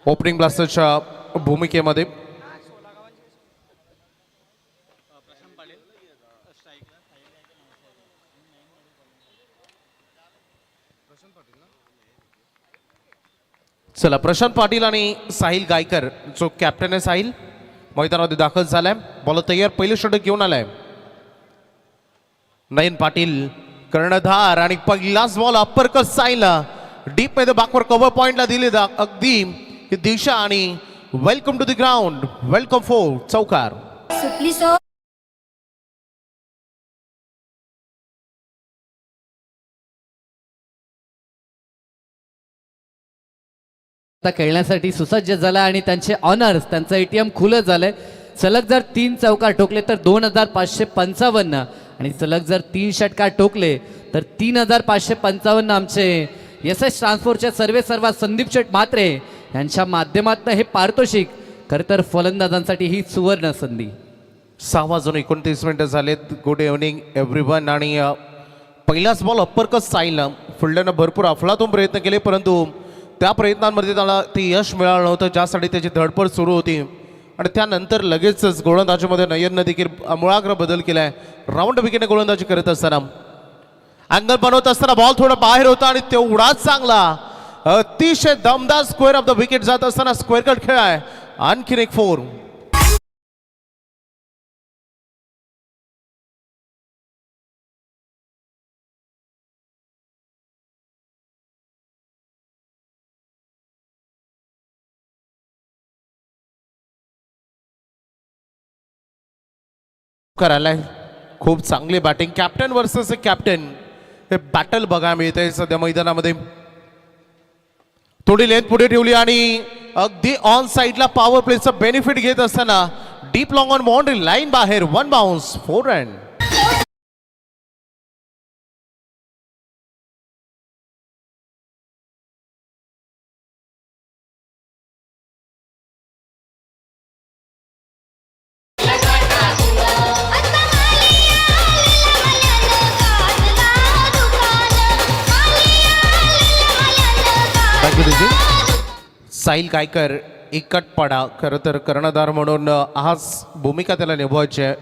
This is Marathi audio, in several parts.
ओपनिंग ब्लास्टरच्या भूमिकेमध्ये. चला, प्रशांत पाटील आणि साहिल गायकर जो कॅप्टन आहे साहिल मैदानामध्ये दाखल झालाय. बॉल तयार, पहिलं षटक घेऊन आलाय नयन पाटील. कर्णधार आणि पहिलाच बॉल अप्पर कट साहिलला डीप मध्ये बॅकवर कव्हर पॉइंटला दिले अगदी दिशा आणि welcome to the ground, welcome for चौकार. सुटली सो खेळण्यासाठी सुसज्ज झाला आणि त्यांचे ऑनर्स, त्यांचं एटीएम खुलं झालंय. सलग जर 3 चौकार ठोकले तर 2555 आणि सलग जर 3 षटकार ठोकले तर 3555 आमचे SS ट्रान्सपोर्टचे सर्वेसर्वा संदीप शेठ म्हात्रे यांच्या माध्यमातून हे पारितोषिक. खरं तर फलंदाजांसाठी ही सुवर्ण संधी. 6 वाजून 29 मिनिटं झालेत. Good evening everyone. आणि पहिलाच बॉल अप्पर कट साहिलनं फिल्डरनं भरपूर अफलातून प्रयत्न केले, परंतु त्या प्रयत्नांमध्ये त्याला ते यश मिळालं नव्हतं, ज्यासाठी त्याची धडपड सुरू होती. आणि त्यानंतर लगेचच गोलंदाजीमध्ये नयननं देखील आमूलाग्र बदल केलाय. राऊंड विकेटने गोलंदाजी करत असताना अँगल बनवत असताना बॉल थोडा बाहेर होता आणि तेवढाच चांगला अतिशय दमदार स्क्वेअर ऑफ द विकेट जात असताना स्क्वेअर कट खेळाय. आणखीन एक 4. करायलाय खूप चांगली बॅटिंग. कॅप्टन वर्सेस कॅप्टन हे बॅटल बघायला मिळतंय सध्या मैदानामध्ये. थोडी लेंथ पुढे ठेवली आणि अगदी ऑन साइडला पॉवर प्लेचं बेनिफिट घेत असताना deep long on boundary line बाहेर 1 बाउन्स 4 रन. साहिल गायकर एकटपडा खरं तर कर्णधार म्हणून आज भूमिका त्याला निभवायची आहे.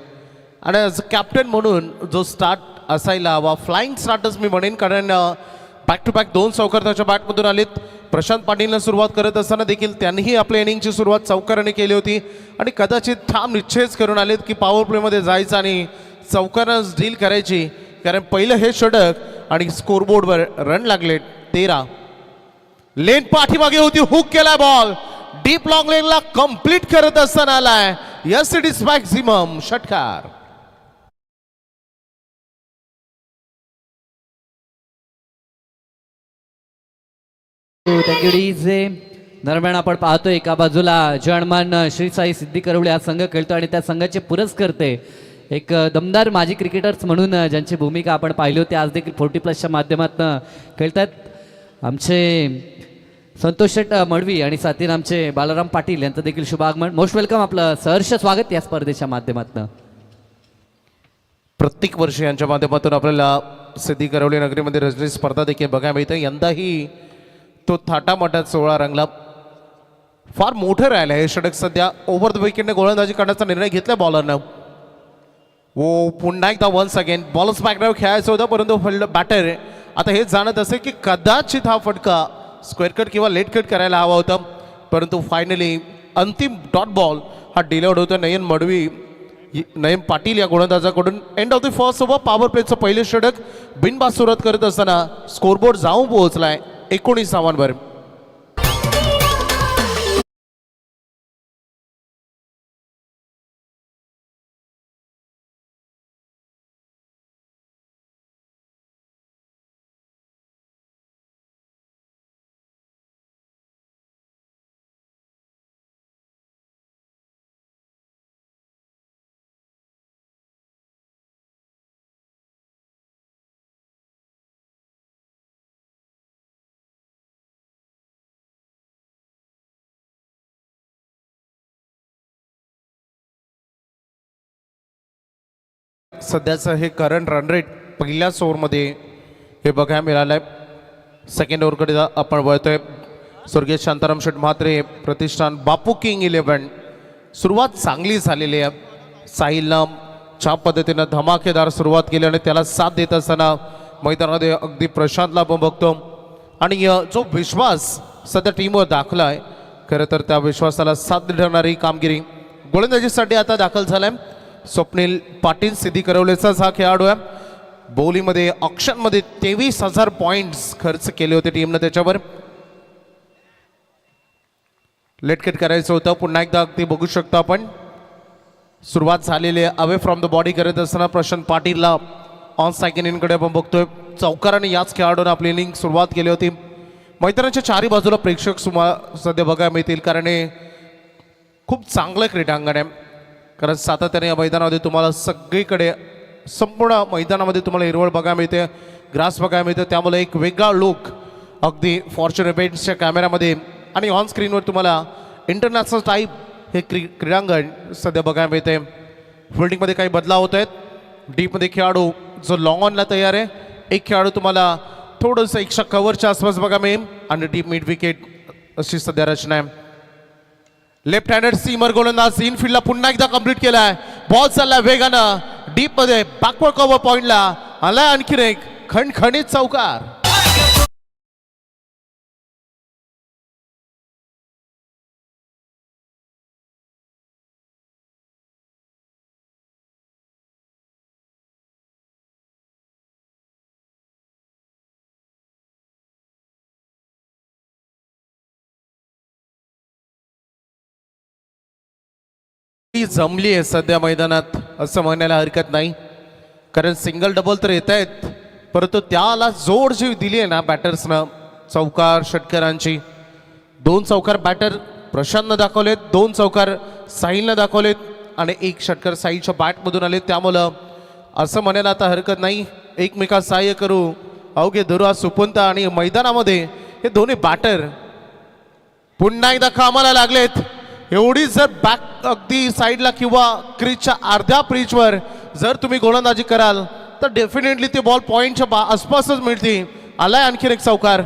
आणि ॲज कॅप्टन म्हणून जो स्टार्ट असायला हवा, फ्लाइंग स्टार्टर्स मी म्हणेन, कारण बॅक टू बॅक 2 चौकार त्याच्या बॅटमधून आलेत. प्रशांत पाटीलनं सुरुवात करत असताना देखील त्यांनीही आपल्या इनिंगची सुरुवात चौकाराने केली होती आणि कदाचित ठाम निश्चयच करून आलेत की पॉवर प्लेमध्ये जायचं आणि चौकारांच डील करायची. कारण पहिलं हे षटक आणि स्कोरबोर्डवर रन लागले 13. लेन पाठीमागे होती, हुक केलाय बॉल डीप लॉंग लेनला कंप्लीट करत असताना आलाय. यस, इट इज मॅक्झिमम षटकार. दरम्यान आपण पाहतोय एका बाजूला जर्मन श्री साई सिद्धी करवळे हा संघ खेळतो आणि त्या संघाचे पुरस्कर्ते एक दमदार माजी क्रिकेटर्स म्हणून ज्यांची भूमिका आपण पाहिली होती, आज देखील 40+ माध्यमातून खेळतात. आमचे संतोष शेट मडवी आणि साथीन आमचे बालाराम पाटील यांचं देखील शुभ आगमन. मोस्ट वेलकम, आपलं सहर्ष स्वागत या स्पर्धेच्या माध्यमातून. प्रत्येक वर्षी यांच्या माध्यमातून आपल्याला सिद्धी करवली नगरीमध्ये रजनी स्पर्धा देखील बघायला मिळते. यंदाही तो थाटामाटात 16 रंगला. फार मोठं राहिलं हे षटक. सध्या ओव्हर द विकेटने गोलंदाजी करण्याचा निर्णय घेतला बॉलरनं. पुन्हा एकदा वन्स अगेन बॉलर्स बॅकग्राऊंड खेळायचं होतं, परंतु बॅटर आता हे जाणत असे की कदाचित हा फटका स्क्वेअर कट किंवा लेट कट करायला हवा होता, परंतु फायनली अंतिम डॉट बॉल हा डिलेवड होता. नयन पाटील या गोलंदाजाकडून. End of the first over पॉवर प्लेचं पहिले षटक बिनबाद सुरुवात करत असताना स्कोरबोर्ड जाऊन पोहोचलाय 19 धावांवर. सध्याचं हे करंट रन रेट पहिल्याच ओव्हरमध्ये हे बघायला मिळालं आहे. सेकंड ओव्हरकडे आपण वळतोय. स्वर्गीय शांताराम शेठ म्हात्रे प्रतिष्ठान बापू किंग 11. सुरुवात चांगली झालेली आहे. साहिलनं छान पद्धतीनं धमाकेदार सुरुवात केली आणि त्याला साथ देत असताना मैदानामध्ये अगदी प्रशांतला आपण बघतो आणि जो विश्वास सध्या टीमवर दाखला आहे खरं तर त्या विश्वासाला साथ देणारी कामगिरी गोलंदाजीसाठी आता दाखल झालाय. स्वप्नील पाटील सिद्धी करवलेचाच हा खेळाडू आहे. बॉलिंगमध्ये ऑक्शनमध्ये 23,000 पॉइंट्स खर्च केले होते टीमनं त्याच्यावर. लेटकेट करायचं होतं. पुन्हा एकदा अगदी बघू शकतो आपण सुरुवात झालेली आहे. अवे फ्रॉम द बॉडी करत असताना प्रशांत पाटीलला ऑन सेकंड इनकडे आपण बघतोय. चौकाराने याच खेळाडूने आपली इनिंग सुरुवात केली होती. मैदानाच्या चारी बाजूला प्रेक्षक सध्या बघायला मिळतील कारण हे खूप चांगलं क्रीडांगण आहे. कारण सातत्याने या मैदानामध्ये तुम्हाला सगळीकडे संपूर्ण मैदानामध्ये तुम्हाला हिरवळ बघायला मिळते, ग्रास बघायला मिळते. त्यामुळे एक वेगळा लुक अगदी फॉर्च्युन इव्हेंट्सच्या कॅमेऱ्यामध्ये आणि ऑन स्क्रीनवर तुम्हाला इंटरनॅशनल टाईप हे क्रीडांगण सध्या बघायला मिळते. फिल्डिंगमध्ये काही बदलाव होत आहेत. डीपमध्ये खेळाडू जो लॉंग ऑनला तयार आहे. एक खेळाडू तुम्हाला थोडंसं 100 कव्हरच्या आसपास बघा मिळेल आणि डीप मिड विकेट अशी सध्या रचना आहे. लेफ्ट हँडेड सीमर गोलंदाज इनफिल्डला पुन्हा एकदा कंप्लीट केलाय. बॉल चालला वेगानं डीपमध्ये बॅकवर्ड कव्हर पॉइंटला आलाय आणखीन एक खणखणीत चौकार. ती जमली आहे सध्या मैदानात असं म्हणायला हरकत नाही. कारण सिंगल डबल तर येत आहेत परंतु त्याला जोड जी दिली आहे ना बॅटर्सनं चौकार षटकारांची. 2 चौकार बॅटर प्रशांतनं दाखवलेत, 2 चौकार साहिलनं दाखवलेत आणि 1 षटकार साहिलच्या बॅटमधून आले. त्यामुळं असं म्हणायला आता हरकत नाही एकमेकात सहाय्य करू अवघे धरू सुपंता आणि मैदानामध्ये हे दोन्ही बॅटर पुन्हा एकदा कामाला लागलेत. एवढी जर बॅक अगदी साईडला किंवा क्रीजच्या अर्ध्या पिचवर जर तुम्ही गोलंदाजी कराल तर डेफिनेटली ते बॉल पॉइंटच्या आसपासच मिळतील. आलाय आणखीन एक चौकार.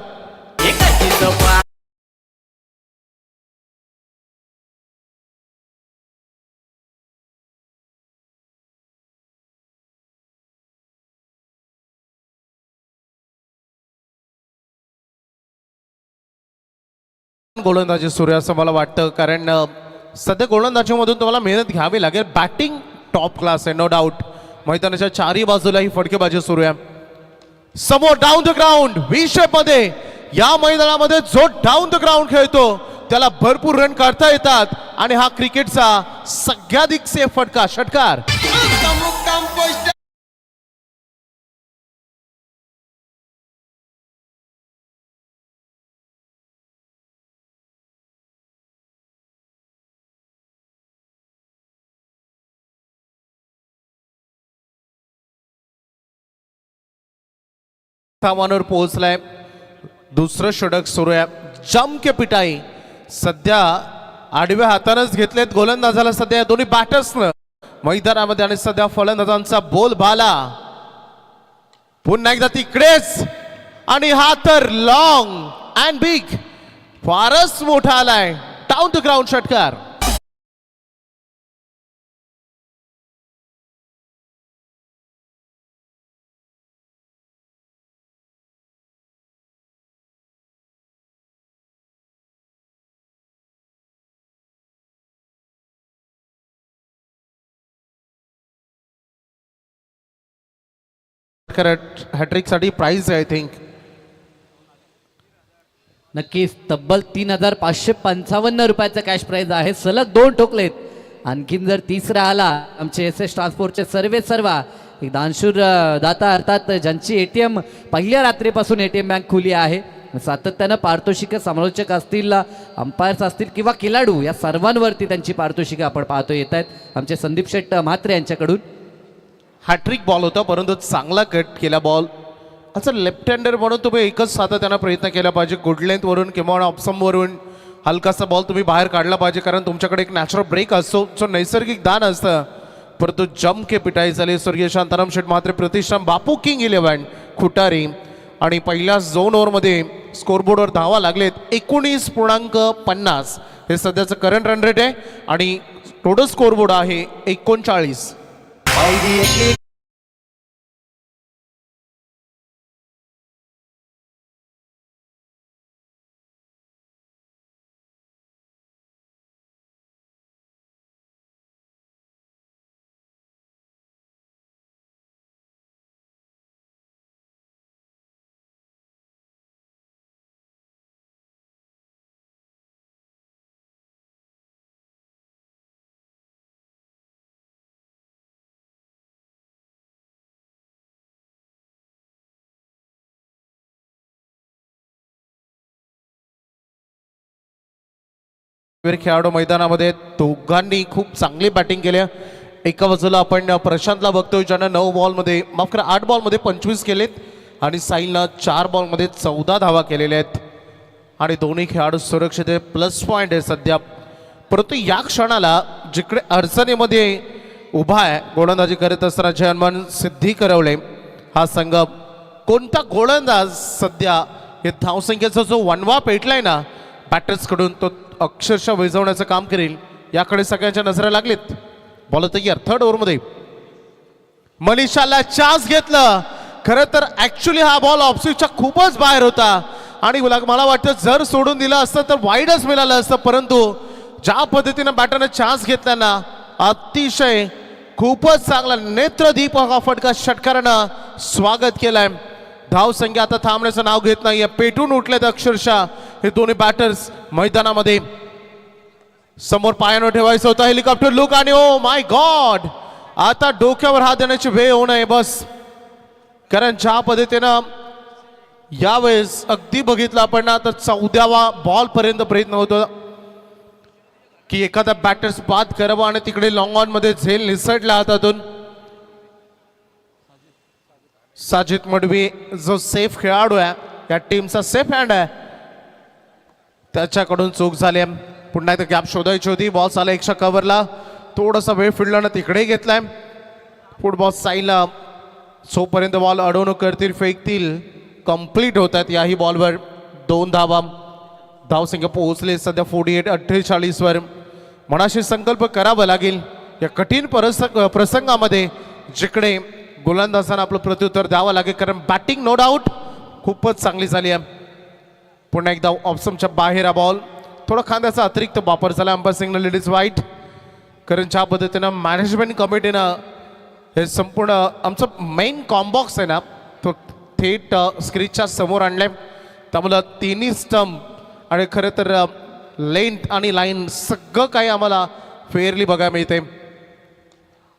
गोलंदाजी सुरू आहे असं मला वाटतं कारण सध्या गोलंदाजीमधून तुम्हाला मेहनत घ्यावी लागेल. बॅटिंग टॉप क्लास आहे नो डाऊट. मैदानाच्या चारही बाजूला ही फटकेबाजी सुरू आहे. समोर down the ground V shape मध्ये या मैदानामध्ये जो डाऊन द ग्राउंड खेळतो त्याला भरपूर रन काढता येतात आणि हा क्रिकेटचा सगळ्याधिक सेफ फटका षटकार. स्थानावर पोहोचलाय. दुसरं षटक सुरू आहे. जम के पिटाई सध्या आडव्या हातानंच घेतलेत गोलंदाजाला सध्या दोन्ही बॅटर्सनं मैदानामध्ये आणि सध्या फलंदाजांचा बोलबाला पुन्हा एकदा तिकडेच आणि हा तर लॉंग अँड बिग फारच मोठा आलाय. डाऊन टू ग्राउंड षटकार. हॅट्रिक साठी प्राइस आहे आय थिंक. नक्कीच तब्बल 3,555 रुपयाचा कॅश प्राइज आहे. सलग 2 ठोकलेत. आणखीन जर तिसरा आला आमचे एस ट्रान्सपोर्टचे सर्वा एक दानशूर दाता अर्थात ज्यांची एटीएम पहिल्या रात्रीपासून एटीएम बँक खुली आहे. सातत्यानं पारितोषिक समालोचक असतील, अंपायर्स असतील किंवा खेळाडू या सर्वांवरती त्यांची पारितोषिकं आपण पाहतो येत आहेत आमचे संदीप शेट्ट म्हात्रे यांच्याकडून. हॅट्रिक बॉल होता परंतु चांगला कट केला बॉल. असं लेफ्ट हँडर म्हणून तुम्ही एकच सातत्यानं प्रयत्न केला पाहिजे. गुड लेंथवरून किंवा ऑप्शनवरून हलकासा बॉल तुम्ही बाहेर काढला पाहिजे कारण तुमच्याकडे एक नॅचरल ब्रेक असतो जो नैसर्गिक दान असतं. परंतु जम के पिटाई झाली. स्वर्गीय शांताराम शेठ म्हात्रे प्रतिष्ठान बापू किंग 11 खुटारी आणि पहिल्या झोन ओव्हरमध्ये स्कोरबोर्डवर धावा लागलेत 19.50 हे सध्याचं करंट रन रेट आहे आणि टोटल स्कोरबोर्ड आहे 39. खेळाडू मैदानामध्ये दोघांनी खूप चांगली बॅटिंग केली. एका बाजूला आपण प्रशांतला बघतोय ज्यानं 9 बॉलमध्ये माफ करा 8 बॉलमध्ये 25 केलेत आणि साहिलनं 4 बॉलमध्ये 14 धावा केलेल्या आहेत आणि दोन्ही खेळाडू सुरक्षित प्लस पॉईंट आहे सध्या. परंतु या क्षणाला जिकडे अडचणीमध्ये उभा आहे गोलंदाजी करत असताना जयमान सिद्धी करवले हा संघ कोणता गोलंदाज सध्या हे धावसंख्येचा जो वनवा पेटलाय ना बॅटर्सकडून तो अक्षरशः विझवण्याचं काम करेल याकडे सगळ्यांच्या नजरा लागलीत. बॉल तयार थर्ड ओव्हरमध्ये मनीषाला चान्स घेतलं. खरं तर ऍक्च्युली हा बॉल ऑफस्विचच्या खूपच बाहेर होता आणि मला वाटतं जर सोडून दिलं असतं तर वाईडच मिळालं असतं. परंतु ज्या पद्धतीनं बॅटरनं चान्स घेतला ना अतिशय खूपच चांगला नेत्रदीप हा फटका षटकारानं स्वागत केलंय. धावसंख्या आता थांबण्याचं नाव घेत नाहीये. पेटून उठलेत अक्षरशः हे दोन्ही बॅटर्स मैदानामध्ये. समोर पायानं ठेवायचं होतं हेलिकॉप्टर लुक आणि ओ माय गॉड आता डोक्यावर हात देण्याची वेळ होऊ नये बस. कारण ज्या पद्धतीनं यावेळेस अगदी बघितलं आपण ना तर 14व्या बॉल पर्यंत प्रयत्न होतो की एखादा बॅटर्स बाद करावा आणि तिकडे लॉंग ऑन मध्ये झेल निसटला हातातून. साजिद मडवी जो सेफ खेळाडू आहे या टीमचा सेफ हँड आहे त्याच्याकडून चूक झाली. पुन्हा एकदा गॅप शोधायची होती. बॉल आला एकशा कव्हरला थोडासा वेळ फिरल्यानं तिकडे घेतलाय. फुटबॉल साईला सोपर्यंत बॉल अडवणूक करतील फेकतील कंप्लीट होतात. याही बॉलवर 2 धावा. धावसंख्या पोहोचले सध्या 48-48 वर. मनाशी संकल्प करावा लागेल या कठीण प्रसंगामध्ये जिकडे गोलंदाजांना आपलं प्रत्युत्तर द्यावं लागेल कारण बॅटिंग नो डाऊट खूपच चांगली झाली आहे. पुन्हा एकदा ऑप्शनच्या बाहेर हा बॉल थोडा खांद्याचा अतिरिक्त वापर झाला. अंपायर सिग्नल इट इज वाईट. कारण ज्या पद्धतीनं मॅनेजमेंट कमिटीनं हे संपूर्ण आमचं मेन कॉम्बॉक्स आहे ना तो थेट स्क्रीनच्या समोर आणलाय. त्यामुळं तिन्ही स्टंप आणि खरं तर लेंथ आणि लाईन सगळं काही आम्हाला फेअरली बघायला मिळते.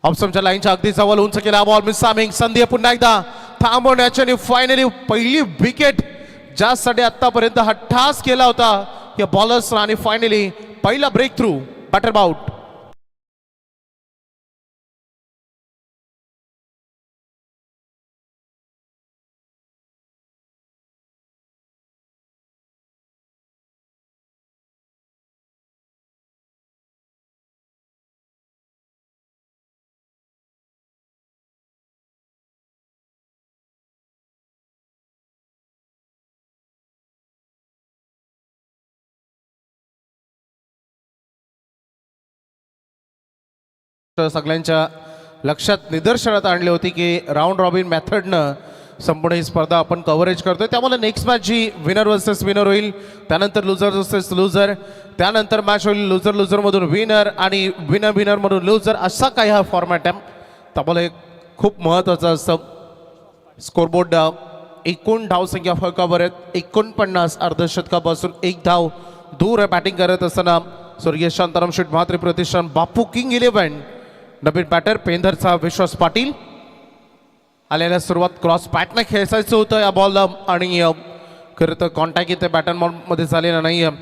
ऑप्शनच्या लाईनच्या अगदी जवळ उंच केला बॉल मिसामिंग संधी पुन्हा एकदा थांबवण्याची आणि फायनली पहिली विकेट ज्यासाठी आतापर्यंत हा ठास केला होता या बॉलर्स आणि फायनली पहिला ब्रेक थ्रू बॅटर बाउट. सगळ्यांच्या लक्षात निदर्शनात आणले होते की राऊंड रॉबिन मेथडनं संपूर्ण ही स्पर्धा आपण कव्हरेज करतोय. त्यामुळे नेक्स्ट मॅच जी विनर वर्सेस विनर होईल त्यानंतर लुझर वर्सेस लुझर त्यानंतर मॅच होईल लुझर लुझरमधून विनर आणि विनर विनरमधून लुझर असा काही हा फॉर्मॅट आहे. त्यामुळे खूप महत्त्वाचं असतं. स्कोरबोर्ड एकूण धावसंख्या फळकावर आहेत 49 अर्धशतकापासून 1 धाव दूर बॅटिंग करत असताना स्वर्गीय शांताराम शेठ म्हात्रे प्रतिष्ठान बापू किंग 11 नवीन बॅटर पेंधरचा विश्वास पाटील. आलेल्या सुरुवात क्रॉस पॅटनं खेळायचं होतं या बॉलला आणि खरं तर कॉन्टॅक्ट इथे बॅटनमध्ये झालेला नाही आहे.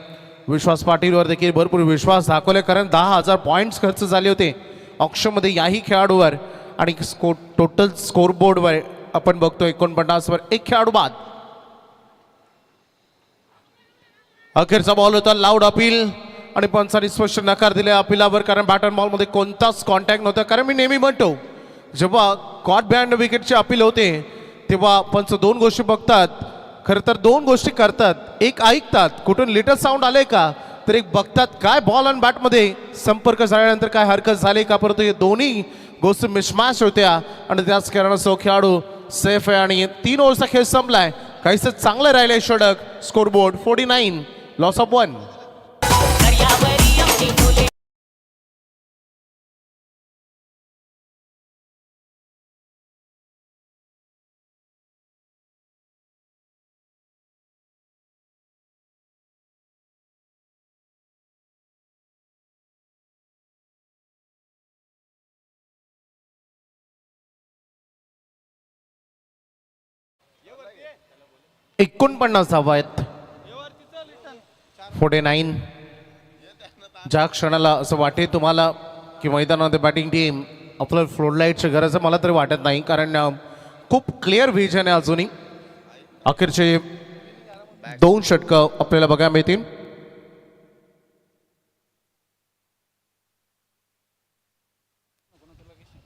विश्वास पाटीलवर देखील भरपूर विश्वास दाखवले कारण 10,000 पॉईंट्स खर्च झाले होते ऑक्शनमध्ये याही खेळाडूवर आणि टोटल स्कोरबोर्डवर आपण बघतो 49 वर 1 खेळाडू बाद. अखेरचा बॉल होता लाऊड अपील आणि पंचांनी स्पष्ट नकार दिले अपिलावर कारण बॅटन बॉलमध्ये कोणताच कॉन्टॅक्ट नव्हता. कारण मी नेहमी म्हणतो जेव्हा कॉट बँड विकेटचे अपील होते तेव्हा पंच दोन गोष्टी बघतात. खरं तर दोन गोष्टी करतात. एक ऐकतात कुठून लिटल साऊंड आले का, तर एक बघतात काय बॉल आणि बॅटमध्ये संपर्क झाल्यानंतर काय हरकत झाली का. परंतु हे दोन्ही गोष्टी मिसमॅच होत्या आणि त्याच कारणास्तव खेळाडू सेफ आहे आणि 3 ओव्हरचा खेळ संपलाय. काहीच चांगलं राहिलंय षटक. Scoreboard 49 loss of 1. एकोणपन्नास धावा आहेत. 49. ज्या क्षणाला असं वाटेल तुम्हाला की मैदानामध्ये बॅटिंग टीम आपल्याला फ्लोडलाईटची गरज आहे, मला तरी वाटत नाही. कारण खूप क्लिअर व्हिजन आहे अजूनही. अखेरचे 2 षटकं आपल्याला बघायला मिळतील.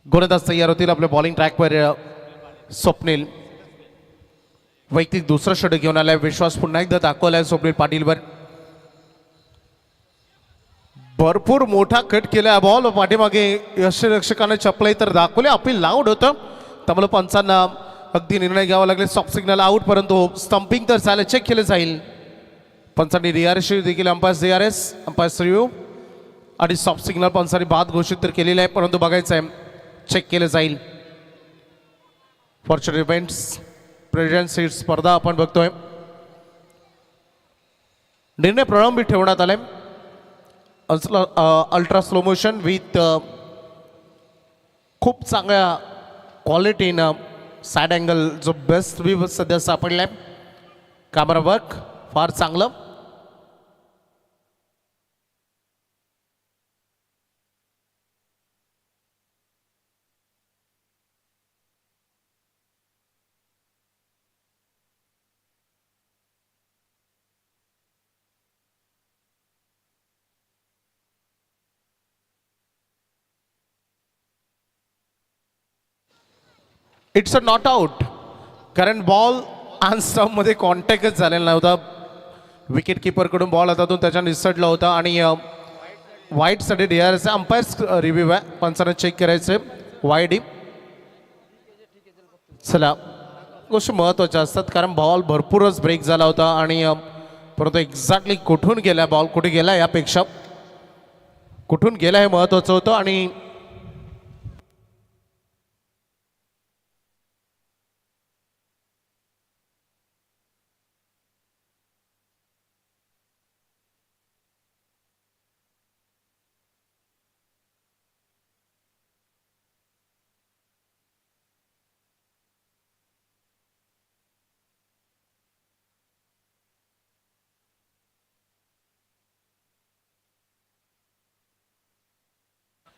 गोलंदाज तयार होतील आपल्या बॉलिंग ट्रॅकवर. स्वप्नील वैयक्तिक दुसरं षटक घेऊन आलाय. विश्वास पुन्हा एकदा दाखवलाय स्वप्नील पाटीलवर. भरपूर मोठा कट केला बॉल. पाठीमागे यष्टीरक्षकाने चपलाई तर दाखवले. अपील लाऊड होतं, त्यामुळे पंचांना अगदी निर्णय घ्यावा लागले. स्टॉप सिग्नल आउट, परंतु स्टंपिंग तर झालं, चेक केलं जाईल. पंचांनी DRS देखील अंपायर्स रिव्ह्यू आणि स्टॉप सिग्नल पंचांनी बाद घोषित तर केलेलं आहे, परंतु बघायचं आहे चेक केलं जाईल. फॉर्च्युनर इव्हेंट्स प्रेझेंट सीट स्पर्धा आपण बघतोय. निर्णय प्रलंबित ठेवण्यात आलाय. अल्ट्रा स्लो मोशन विथ खूप चांगल्या क्वालिटीनं साईड अँगल जो बेस्ट व्ह्यू सध्या सापडलाय. कॅमेरा वर्क फार चांगलं. इट्स अ नॉट आउट, कारण बॉल ऑन स्टंपमध्ये कॉन्टॅक्टच झालेला नव्हता. विकेट किपरकडून बॉल हातातून त्याच्या निसटला होता आणि वाईटसाठी DRS अंपायर्स रिव्ह्यू आहे, पंचांना चेक करायचे वाईड. चला, गोष्टी महत्त्वाच्या असतात कारण बॉल भरपूरच ब्रेक झाला होता आणि परंतु एक्झॅक्टली कुठून गेला बॉल, कुठे गेला यापेक्षा कुठून गेला हे महत्त्वाचं होतं. आणि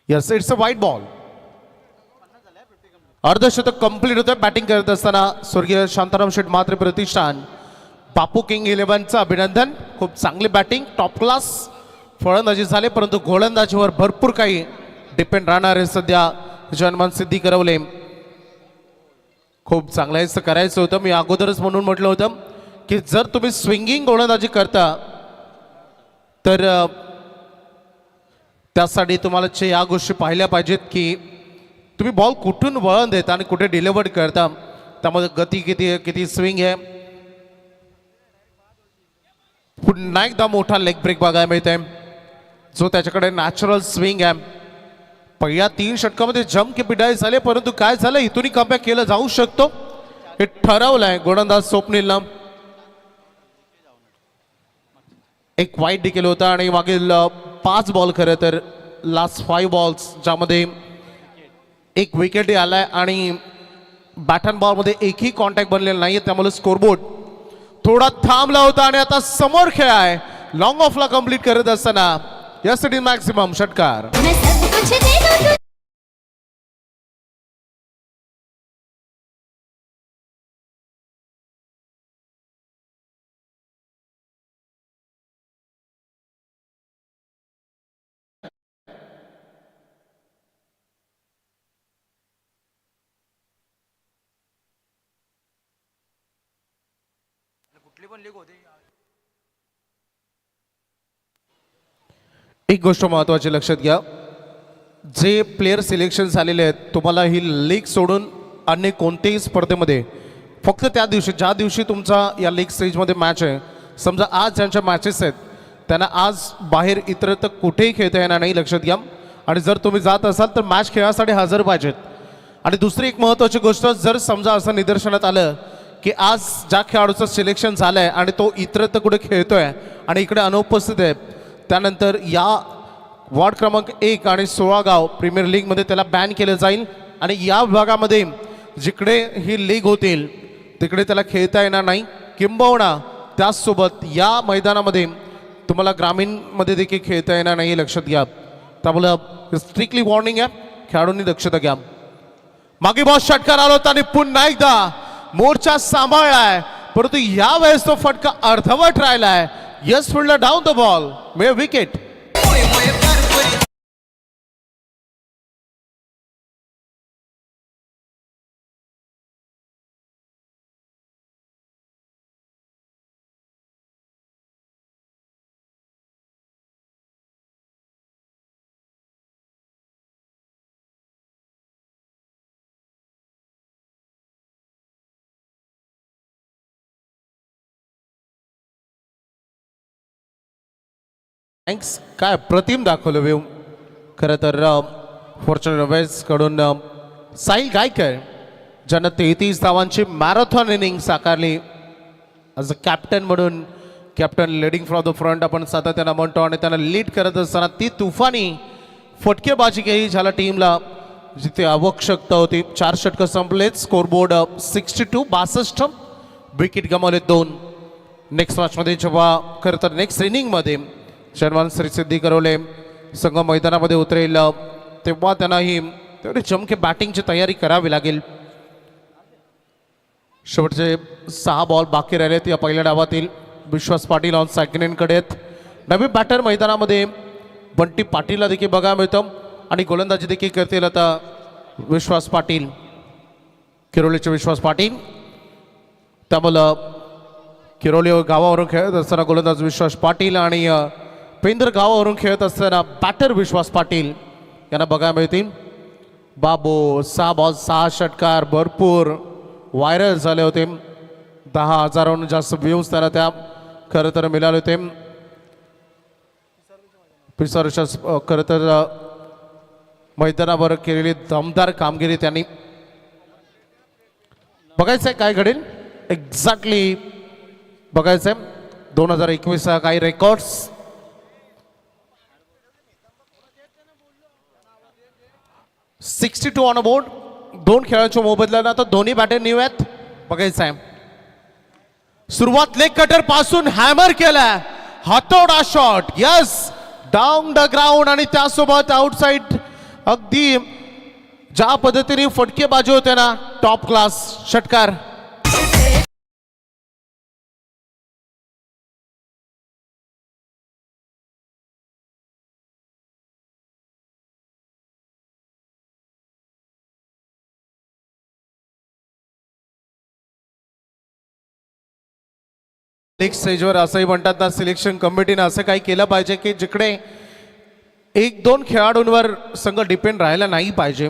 यस, इट्स अ वाईट बॉल. अर्धशतक कंप्लीट होतं. बॅटिंग करत असताना स्वर्गीय शांताराम शेठ मात्र प्रतिष्ठान बापू किंग 11चं अभिनंदन. खूप चांगली बॅटिंग, टॉप क्लास फलंदाजी झाले, परंतु गोलंदाजीवर भरपूर काही डिपेंड राहणार आहे. सध्या जनमान सिद्धी करवले खूप चांगलं करायचं होतं. मी अगोदरच म्हणून म्हटलं होतं की जर तुम्ही स्विंगिंग गोलंदाजी करता तर त्यासाठी तुम्हाला या गोष्टी पाहिल्या पाहिजेत की तुम्ही बॉल कुठून वळण देता आणि कुठे डिलिव्हर करता, त्यामध्ये गती किती आहे, किती स्विंग आहे. पुन्हा एकदा मोठा लेग ब्रेक बघायला मिळतोय जो त्याच्याकडे नॅचरल स्विंग आहे. पहिल्या 3 षटकामध्ये जम के पिडाई झाले, परंतु काय झालं इथूनही कमबॅक केलं जाऊ शकतो हे ठरवलंय गोलंदाज स्वप्नीलनं. एक वाईट देखील होता आणि मागील 5 बॉल खरं तर लास्ट 5 बॉल्स ज्यामध्ये एक विकेटही आलाय आणि बॅट अँड बॉलमध्ये एकही कॉन्टॅक्ट बनलेला नाहीये, त्यामुळे स्कोरबोर्ड थोडा थांबला होता आणि आता समोर खेळ आहे. लॉंग ऑफला कंप्लीट करत असताना यासाठी मॅक्सिमम षटकार. एक गोष्ट महत्त्वाची लक्षात घ्या, जे प्लेयर सिलेक्शन झालेले आहेत तुम्हाला ही लीग सोडून अन्य कोणत्याही स्पर्धेमध्ये फक्त त्या दिवशी ज्या दिवशी तुमचा या लीग स्टेजमध्ये मॅच आहे, समजा आज ज्यांच्या मॅचेस आहेत त्यांना आज बाहेर इतरत्र कुठेही खेळता येणार नाही, लक्षात घ्या. आणि जर तुम्ही जात असाल तर मॅच खेळासाठी हजर पाहिजेत. आणि दुसरी एक महत्त्वाची गोष्ट, जर समजा असं निदर्शनात आलं की आज ज्या खेळाडूचं सिलेक्शन झालं आहे आणि तो इतरत्र कुठे खेळतोय आणि इकडे अनुपस्थित आहे, त्यानंतर या वॉर्ड क्रमांक 1 आणि 16 गाव प्रीमियर लीगमध्ये त्याला बॅन केलं जाईल. आणि या विभागामध्ये जिकडे ही लीग होतील तिकडे त्याला खेळता येणार नाही. किंबहुना त्याचसोबत या मैदानामध्ये तुम्हाला ग्रामीणमध्ये देखील खेळता येणार नाही, लक्षात घ्या. त्यामुळं स्ट्रिक्टली वॉर्निंग आहे, खेळाडूंनी दक्षता घ्या. मागे बॉल षटकार आला होता आणि पुन्हा एकदा मोर्चा सांभाळलाय, परंतु या वेळेस तो फटका अर्धवट राहिलाय. Yes fielder down the ball, may wicket. Thanks. काय प्रतिम दाखवलं वेव. खरं तर फॉर्च्युनर वेस्ट कडून साहिल गायकर ज्यानं 33 धावांची मॅरेथॉन इनिंग साकारली ॲज अ कॅप्टन म्हणून. Captain leading from the front आपण सातत्यानं म्हणतो आणि त्यांना लीड करत असताना ती तुफानी फटकेबाजी केली ज्याला टीमला जिथे आवश्यकता होती. 4 षटकं संपलेत. स्कोरबोर्ड 62. विकेट गमावले 2. नेक्स्ट मॅचमध्ये जेव्हा खरं तर नेक्स्ट इनिंगमध्ये शर्मान श्री सिद्धी करवले संघ मैदानामध्ये उतरेल तेव्हा त्यांनाही तेवढी चमके बॅटिंगची तयारी करावी लागेल. शेवटचे 6 बॉल बाकी राहिलेत या पहिल्या डावातील. विश्वास पाटील ऑन सेकंडकडे आहेत. नवीन बॅटर मैदानामध्ये बंटी पाटीलला देखील बघायला मिळतं आणि गोलंदाजी देखील करतील आता विश्वास पाटील, किरोलीचे विश्वास पाटील. त्यामुळं किरोली गावावरून खेळत असताना गोलंदाज विश्वास पाटील आणि पेंदर गावावरून खेळत असताना बॅटर विश्वास पाटील यांना बघायला मिळतील. बाबू 6 बॉल 6 षटकार भरपूर व्हायरल झाले होते. 10,000हून जास्त व्ह्यूज त्याला त्या खरं तर मिळाले होते. पिसरच्या खरं तर मैदानावर केलेली दमदार कामगिरी त्यांनी. बघायचं आहे काय घडेल एक्झॅक्टली बघायचं आहे. 2021 काही रेकॉर्ड्स 62 ऑन बोर्ड. 2 खेळाच्या मोबदल्यानं आता दोन्ही बॅटर न्यू आहेत. बघायचं आहे. सुरुवात लेग कटर पासून हॅमर केलाय, हातोडा shot, yes down the ground आणि त्यासोबत आउटसाइड. अगदी ज्या पद्धतीने फटकेबाजी होते ना, टॉप क्लास षटकार. नेक्स्ट स्टेजवर असंही म्हणतात ना, सिलेक्शन कमिटीने असं काही केलं पाहिजे की जिकडे 1-2 खेळाडूंवर संघ डिपेंड राहायला नाही पाहिजे.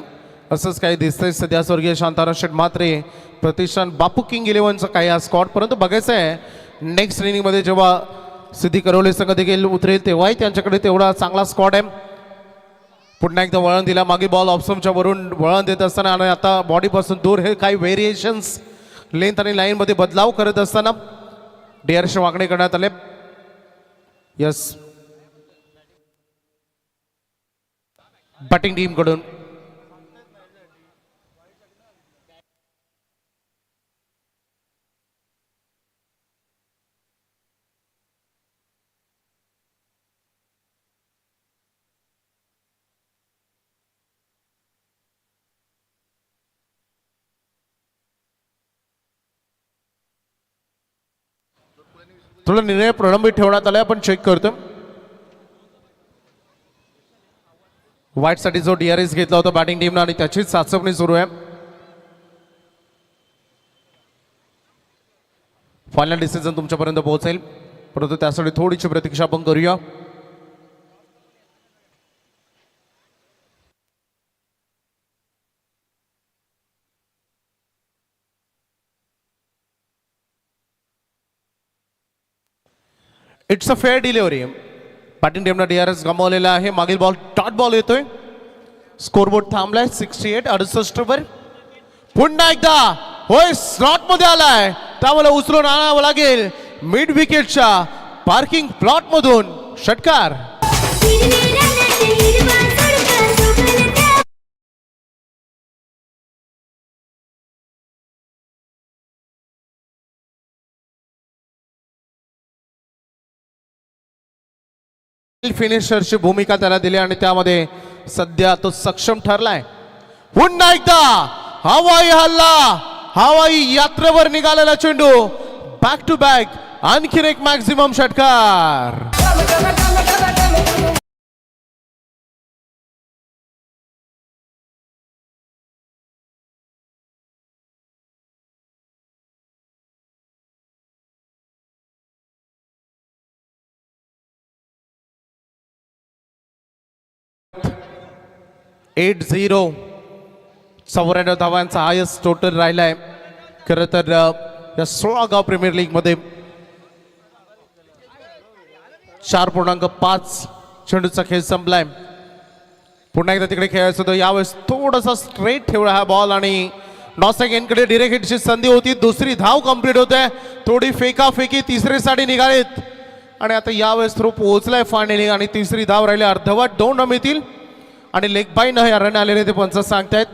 असंच काही दिसतंय सध्या. स्वर्गीय शांताराम शेठ म्हात्रे, प्रतिष्ठान बापू किंग 11चं काही हा स्कॉट. परंतु बघायचं आहे नेक्स्ट इनिंगमध्ये जेव्हा सिद्धी करवले संघ देखील उतरेल तेव्हाही त्यांच्याकडे तेवढा चांगला स्कॉट आहे. पुन्हा एकदा वळण दिला, मागे बॉल ऑप्शनच्या वरून वळण देत असताना आणि आता बॉडीपासून दूर हे काही व्हेरिएशन्स लेंथ आणि लाईनमध्ये बदलाव करत असताना डेअरचे वागणे करण्यात आले. यस बॅटिंग टीम कडून थोडा निर्णय प्रलंबित ठेवण्यात आलाय. आपण चेक करतो. व्हाईटसाठी जो DRS घेतला होता बॅटिंग टीमनं आणि त्याचीच चाचपणी सुरू आहे. फायनल डिसिजन तुमच्यापर्यंत पोहोचेल, परंतु त्यासाठी थोडीशी प्रतीक्षा आपण करूया. It's a fair delivery. Batting टीमनं DRS गमावलेला आहे. मागील बॉल डॉट बॉल येतोय. स्कोरबोर्ड थांबलाय 68 68 वर. पुन्हा एकदा होय स्लॉट मध्ये आलाय, त्यामुळे उचलून आणावं लागेल मिड विकेटच्या पार्किंग प्लॉट मधून षटकार. फिनिशरची भूमिका त्याला दिली आणि त्यामध्ये सध्या तो सक्षम ठरलाय. पुन्हा एकदा हवाई हल्ला, हवाई यात्रेवर निघालेला चेंडू, बॅक टू बॅक आणखीन एक मॅक्झिमम षटकार. एट 84 धावांचा हायस्ट टोटल राहिलाय. खरं तर या 16 गाव प्रीमियर लीग मध्ये 4.5 चेंडूचा खेळ संपलाय. पुन्हा एकदा तिकडे खेळायचं होतं, यावेळेस थोडासा स्ट्रेट ठेवला हा बॉल आणि नॉसेगेनकडे डिरेक्ट हिटची संधी होती. दुसरी धाव कंप्लीट होते, थोडी फेकाफेकी तिसरीसाठी निघालीत आणि आता यावेळेस थ्रो पोहोचलाय फायनली आणि तिसरी धाव राहिली. अर्धवट 2 रन मिळतील आणि लेग बायनं हे रन आलेले ते पंच सांगतायत.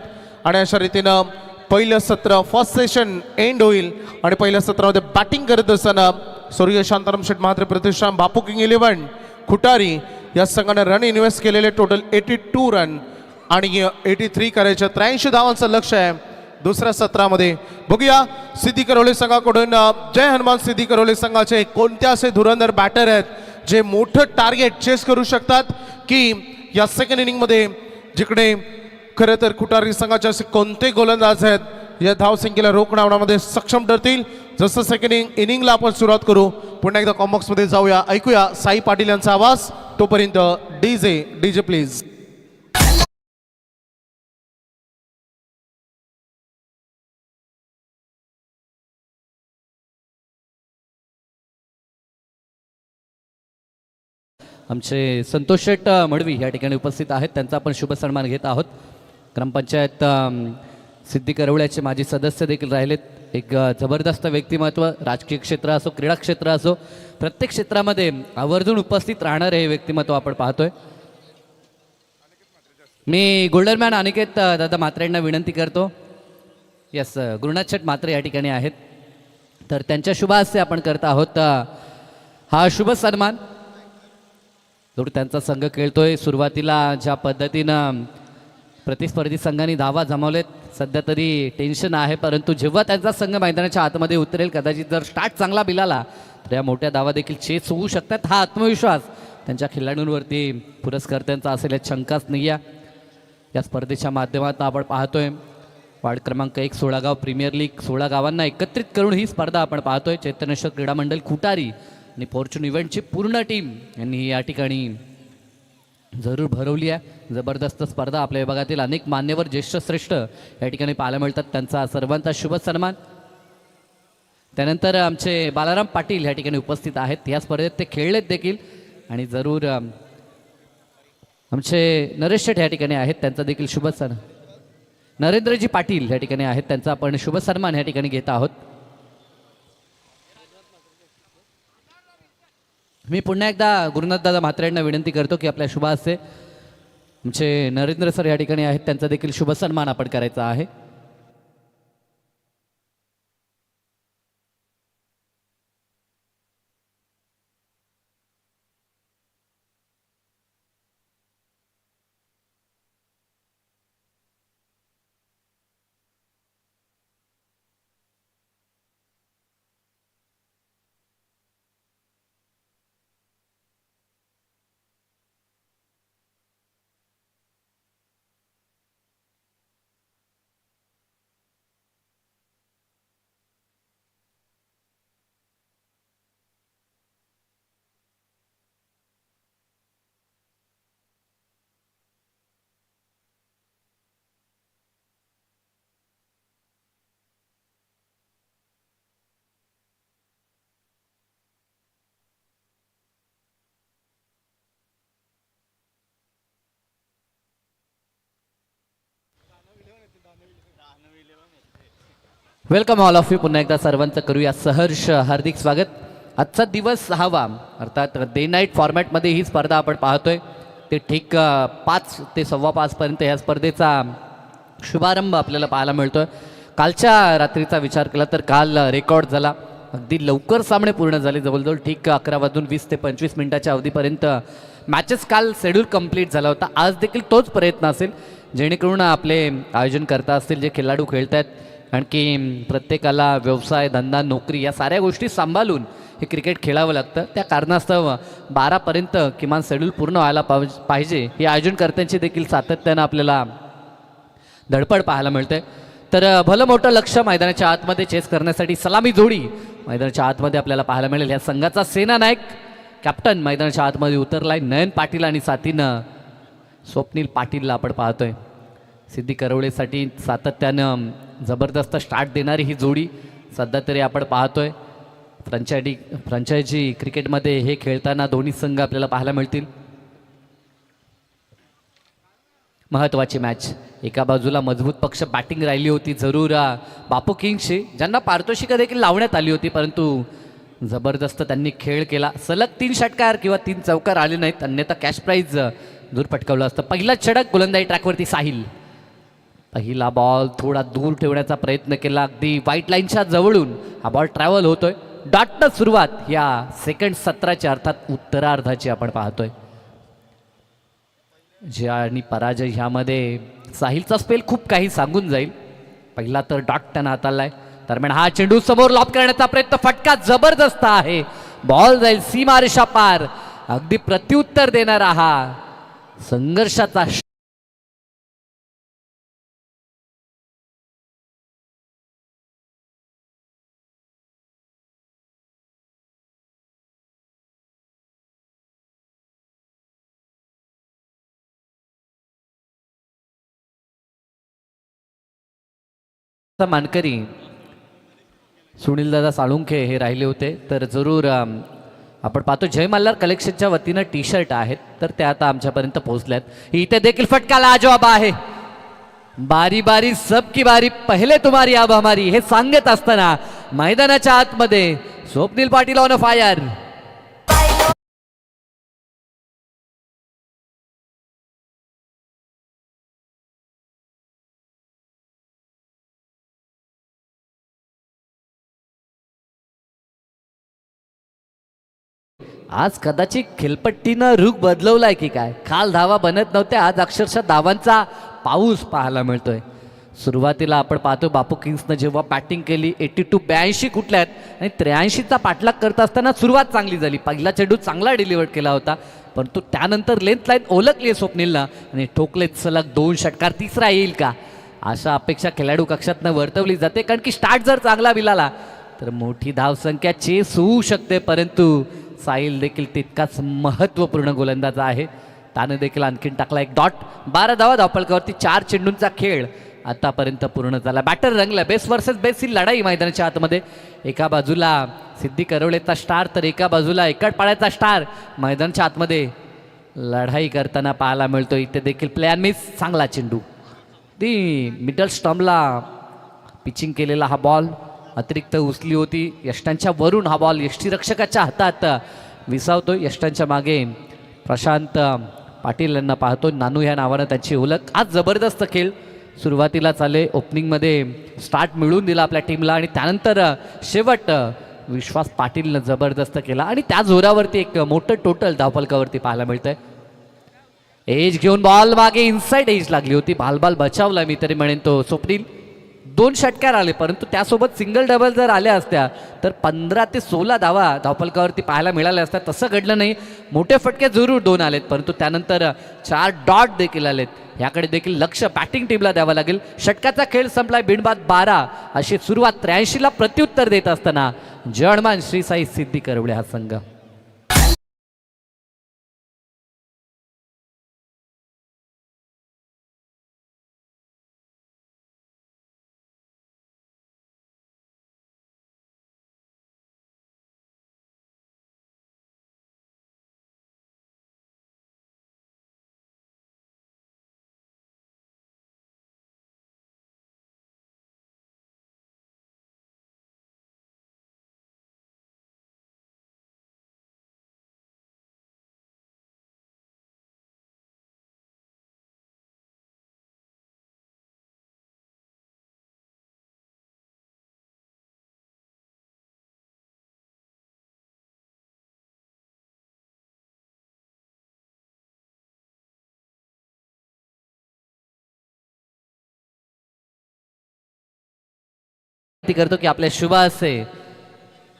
आणि अशा रीतीनं पहिलं सत्र फर्स्ट सेशन एंड होईल आणि पहिल्या सत्रामध्ये बॅटिंग करत असताना सूर्य शांताराम शेठ महात्रे प्रतिष्ठान, बापू किंग 11, खुटारी या संघाने रन इन्व्हेस्ट केलेले टोटल 82 रन आणि 83 करायचे 83 धावांचं लक्ष आहे दुसऱ्या सत्रामध्ये. बघूया सिद्धी करवले संघाकडून जय हनुमान सिद्धी करवले संघाचे कोणते असे धुरंधर बॅटर आहेत जे मोठं टार्गेट चेस करू शकतात की या सेकंड इनिंगमध्ये, जिकडे खरं तर खुटारी संघाचे असे कोणते गोलंदाज आहेत या धावसंख्येला रोखण्यामध्ये सक्षम ठरतील. जसं सेकंड इनिंगला आपण सुरुवात करू, पुन्हा एकदा कॉमॉक्समध्ये जाऊया, ऐकूया साई पाटील यांचा आवाज. तोपर्यंत डीजे प्लीज. आमचे संतोष शेठ मडवी या ठिकाणी उपस्थित आहेत, त्यांचा आपण शुभ सन्मान घेत आहोत. ग्रामपंचायत सिद्धी करवळ्याचे माजी सदस्य देखील राहिलेत. एक जबरदस्त व्यक्तिमत्व, राजकीय क्षेत्र असो, क्रीडा क्षेत्र असो, प्रत्येक क्षेत्रामध्ये आवर्जून उपस्थित राहणारे हे व्यक्तिमत्व आपण पाहतोय. मी गोल्डरमॅन अनिकेत दादा म्हात्रे यांना विनंती करतो. यस, गुरुनाथ शेठ म्हात्रे या ठिकाणी आहेत, तर त्यांच्या शुभ हस्ते आपण करत आहोत हा शुभ सन्मान. जोड त्यांचा संघ खेळतोय. सुरुवातीला ज्या पद्धतीनं प्रतिस्पर्धी संघांनी धावा जमावलेत, सध्या तरी टेन्शन आहे, परंतु जेव्हा त्यांचा संघ मैदानाच्या आतमध्ये उतरेल, कदाचित जर स्टार्ट चांगला बिलाला तर या मोठ्या धावा देखील चेस होऊ शकतात. हा आत्मविश्वास त्यांच्या खेळाडूंवरती पुरस्कर्त्यांचा असेल यात शंकाच नाही आहे. या स्पर्धेच्या माध्यमातून आपण पाहतोय वार्ड क्रमांक 1 16 गाव प्रीमियर लीग, 16 गावांना एकत्रित करून ही स्पर्धा आपण पाहतोय. चैतन्येश्वर क्रीडा मंडळ खुटारी आणि फॉर्च्यून इव्हेंटची पूर्ण टीम यांनी या ठिकाणी जरूर भरवली आहे. जबरदस्त स्पर्धा, आपल्या विभागातील अनेक मान्यवर ज्येष्ठ श्रेष्ठ या ठिकाणी पाहायला मिळतात, त्यांचा सर्वांचा शुभ सन्मान. त्यानंतर आमचे बालाराम पाटील या ठिकाणी उपस्थित आहेत, या स्पर्धेत ते खेळलेत देखील आणि जरूर आमचे नरेश शेठ या ठिकाणी आहेत, त्यांचा देखील शुभ सन्मान. नरेंद्रजी पाटील या ठिकाणी आहेत, त्यांचा आपण शुभ सन्मान या ठिकाणी घेत आहोत. मी पुन्हा एकदा गुरुनाथ दादा म्हात्रे यांना विनंती करतो की आपल्या शुभ हस्ते आमचे नरेंद्र सर या ठिकाणी आहेत, त्यांचा देखील शुभ सन्मान आपण करायचा आहे. Welcome all of you. पुन्हा एकदा सर्वांचं करूया सहर्ष हार्दिक स्वागत. आजचा दिवस 6वा अर्थात डे नाईट फॉर्मॅटमध्ये ही स्पर्धा आपण पाहतोय. ते ठीक 5 ते 5:15 पर्यंत या स्पर्धेचा शुभारंभ आपल्याला पाहायला मिळतोय. कालच्या रात्रीचा विचार केला तर काल रेकॉर्ड झाला, अगदी लवकर सामने पूर्ण झाले. जवळजवळ ठीक 11:20 ते 25 मिनिटाच्या अवधीपर्यंत मॅचेस काल शेड्यूल कंप्लीट झाला होता. आज देखील तोच प्रयत्न असेल जेणेकरून आपले आयोजन करता असतील जे खेळाडू खेळत आहेत, आणखी प्रत्येकाला व्यवसाय धंदा नोकरी या साऱ्या गोष्टी सांभाळून हे क्रिकेट खेळावं लागतं. त्या कारणास्तव 12पर्यंत किमान शेड्यूल पूर्ण व्हायला पाहिजे हे आयोजनकर्त्यांची देखील सातत्यानं आपल्याला धडपड पाहायला मिळते. तर भलं मोठं लक्ष मैदानाच्या आतमध्ये चेस करण्यासाठी सलामी जोडी मैदानाच्या आतमध्ये आपल्याला पाहायला मिळेल. या संघाचा सेना नायक कॅप्टन मैदानाच्या आतमध्ये उतरलाय. नयन पाटील आणि साथीनं स्वप्नील पाटीलला आपण पाहतोय. सिद्धी करवळेसाठी सातत्यानं जबरदस्त स्टार्ट देणारी ही जोडी सध्या तरी आपण पाहतोय. फ्रँचायझी क्रिकेटमध्ये हे खेळताना दोन्ही संघ आपल्याला पाहायला मिळतील. महत्त्वाची मॅच. एका बाजूला मजबूत पक्ष बॅटिंग राहिली होती जरूर बापू किंग्सची, ज्यांना पारितोषिकं देखील लावण्यात आली होती, परंतु जबरदस्त त्यांनी खेळ केला. सलग 3 षटकार किंवा 3 चौकार आले नाहीत, अन्यथा कॅश प्राईज दूर पटकावलं असतं. पहिला षटक गोलंदाजी ट्रॅकवरती साहिल. पहिला बॉल थोडा दूर ठेवण्याचा प्रयत्न केला, अगदी व्हाईट लाईनच्या जवळून हा बॉल ट्रॅव्हल होतोय. डॉटनं सुरुवात या सेकंड सत्राची अर्थात उत्तरार्धाची आपण पाहतोय. जय आणि पराजय ह्यामध्ये साहिलचा स्पेल खूप काही सांगून जाईल. पहिला तर डॉट त्यानं हाताळलाय. दरम्यान हा चेंडू समोर लॉब करण्याचा प्रयत्न, फटका जबरदस्त आहे. बॉल जाईल सीमारेषा पार. अगदी प्रत्युत्तर देणारा हा संघर्षाचा मानकरी सुनीलदादा साळुंखे हे राहिले होते. तर जरूर आपण पाहतो जय मल्हार कलेक्शनच्या वतीनं टी शर्ट आहेत, तर त्या आता आमच्यापर्यंत पोहोचल्यात. इथे देखील फटका लाजवाब आहे. बारी बारी सबकी बारी, पहिले तुम्हारी अब हमारी हे सांगत असताना मैदानाच्या आतमध्ये स्वप्नील पाटील ऑन फायर. आज कदाचित खेळपट्टीनं रुख बदलवलाय की काय, काल धावा बनत नव्हत्या, आज अक्षरशः धावांचा पाऊस पाहायला मिळतोय. सुरुवातीला आपण पाहतो बापू किंग्सनं जेव्हा बॅटिंग केली 82 कुठल्या आहेत आणि 83चा पाठलाग करत असताना सुरुवात चांगली झाली. पहिला चेंडू चांगला डिलिव्हर केला होता, परंतु त्यानंतर लेंथ लाईन ओळखली स्वप्नीलला आणि ठोकलेत सलग 2 षटकार. तिसरा येईल का अशा अपेक्षा खेळाडू कक्षातनं वर्तवली जाते, कारण की स्टार्ट जर चांगला मिळाला तर मोठी धावसंख्या चेस होऊ शकते. परंतु साहिल देखील तितकाच महत्त्वपूर्ण गोलंदाज आहे. त्याने देखील आणखीन टाकला एक डॉट. 12 धावा धावफलकावरती 4 चेंडूंचा खेळ आतापर्यंत पूर्ण झाला. बॅटर रंगला. बेस वर्सेस बेस ही लढाई मैदानाच्या आतमध्ये. एका बाजूला सिद्धी करवळेचा स्टार तर एका बाजूला एकटपाड्याचा स्टार मैदानाच्या आतमध्ये लढाई करताना पाहायला मिळतो. इथे देखील प्लॅन मिस. चांगला चेंडू ती मिडल स्टंपला पिचिंग केलेला हा बॉल अतिरिक्त उचली होती. यष्टांच्या वरून हा बॉल यष्टीरक्षकाच्या हातात विसावतो. यष्टांच्या मागे प्रशांत पाटील यांना पाहतो. नानू ह्या नावानं त्यांची ओळख. आज जबरदस्त खेळ सुरुवातीला चाले. ओपनिंगमध्ये स्टार्ट मिळून दिला आपल्या टीमला आणि त्यानंतर शेवट विश्वास पाटीलनं जबरदस्त केला आणि त्या जोरावरती एक मोठं टोटल धावफलकावरती पाहायला मिळतंय. एज घेऊन बॉल मागे इनसाइड एज लागली होती. बाल बचावला मी तरी म्हणेन तो स्वप्नील. 2 षटकार आले, परंतु त्यासोबत सिंगल डबल जर आल्या असत्या तर 15 ते 16 धावा धावफलकावरती पाहायला मिळाल्या असत्या. तसं घडलं नाही. मोठे फटके जरूर 2 आलेत, परंतु त्यानंतर 4 डॉट देखील आलेत. याकडे देखील लक्ष बॅटिंग टीमला द्यावं लागेल. षटकाचा खेळ संपलाय. बिनबाद 12 अशी सुरुवात. 83ला प्रत्युत्तर देत असताना जळमान श्री साई सिद्धी करवळे हा संघ. करतो की आपल्या शुभ असे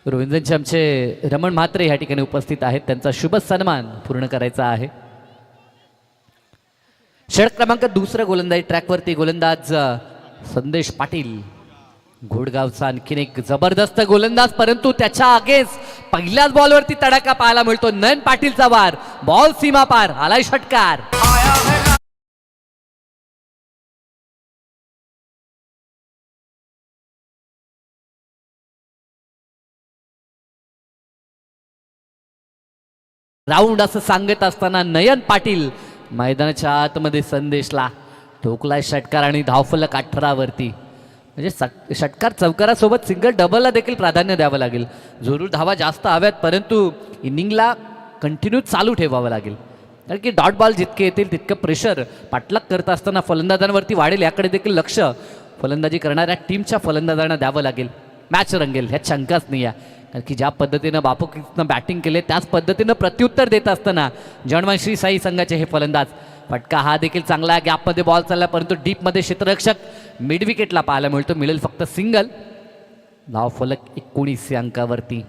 रवींद्रचे आमचे रमण म्हात्रे या ठिकाणी उपस्थित आहेत, त्यांचा शुभ सन्मान पूर्ण करायचा आहे. षटक क्रमांक दुसरा गोलंदाजी ट्रॅकवरती गोलंदाज संदेश पाटील, घोडगावचा आणखीन एक जबरदस्त गोलंदाज, परंतु त्याच्या आगेच पहिल्याच बॉलवरती तडाखा पाहायला मिळतो. नयन पाटीलचा वार, बॉल सीमा पार, आलाय षटकार. राऊंड असं सांगत असताना नयन पाटील मैदानाच्या आतमध्ये संदेशला ठोकलाय षटकार आणि धावफलक 18वरती. म्हणजे षटकार चौकारासोबत सिंगल डबलला देखील प्राधान्य द्यावं लागेल. जरूर धावा जास्त हव्यात, परंतु इनिंगला कंटिन्यू चालू ठेवावं लागेल. कारण की डॉट बॉल जितके येतील तितकं प्रेशर पाठलाग करत असताना फलंदाजांवरती वाढेल. याकडे देखील लक्ष फलंदाजी करणाऱ्या टीमच्या फलंदाजांना द्यावं लागेल. मॅच रंगेल ह्यात शंकाच नाही आहे. कारण की ज्या पद्धतीनं बापूनं बॅटिंग केले त्याच पद्धतीनं प्रत्युत्तर देत असताना जणमान श्री साई संघाचे हे फलंदाज, फटका हा देखील चांगला आहे. गॅपमध्ये बॉल चालला, परंतु डीपमध्ये क्षेत्ररक्षक मिड विकेटला पाहायला मिळतो. मिळेल फक्त सिंगल. धाव फलक 19 अंकावरती.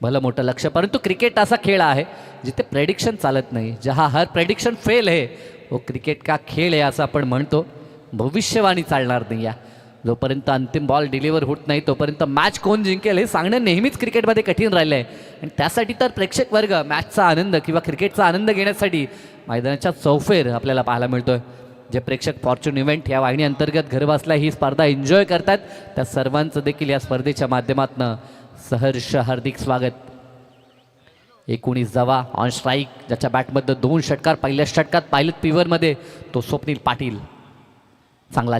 भलं मोठं लक्ष, परंतु क्रिकेट असा खेळ आहे जिथे प्रेडिक्शन चालत नाही. जहा हर प्रेडिक्शन फेल है वो क्रिकेट का खेळ आहे असं आपण म्हणतो. भविष्यवाणी चालणार नाही. या जोपर्यंत अंतिम बॉल डिलिव्हर होत नाही तोपर्यंत मॅच कोण जिंकेल हे सांगणं नेहमीच क्रिकेटमध्ये कठीण राहिलं आहे. आणि त्यासाठी तर प्रेक्षक वर्ग मॅचचा आनंद किंवा क्रिकेटचा आनंद घेण्यासाठी मैदानाच्या चौफेर आपल्याला पाहायला मिळतोय. जे प्रेक्षक फॉर्च्यून इव्हेंट या वाहिनी अंतर्गत घरबसल्या ही स्पर्धा एन्जॉय करतात त्या सर्वांचं देखील या स्पर्धेच्या माध्यमातून सहर्ष हार्दिक स्वागत. 19 धावा ऑन स्ट्राईक, ज्याच्या बॅटमध्ये 2 षटकार. पहिल्या षटकात पाहिलेत पिवरमध्ये तो स्वप्नील पाटील. चांगला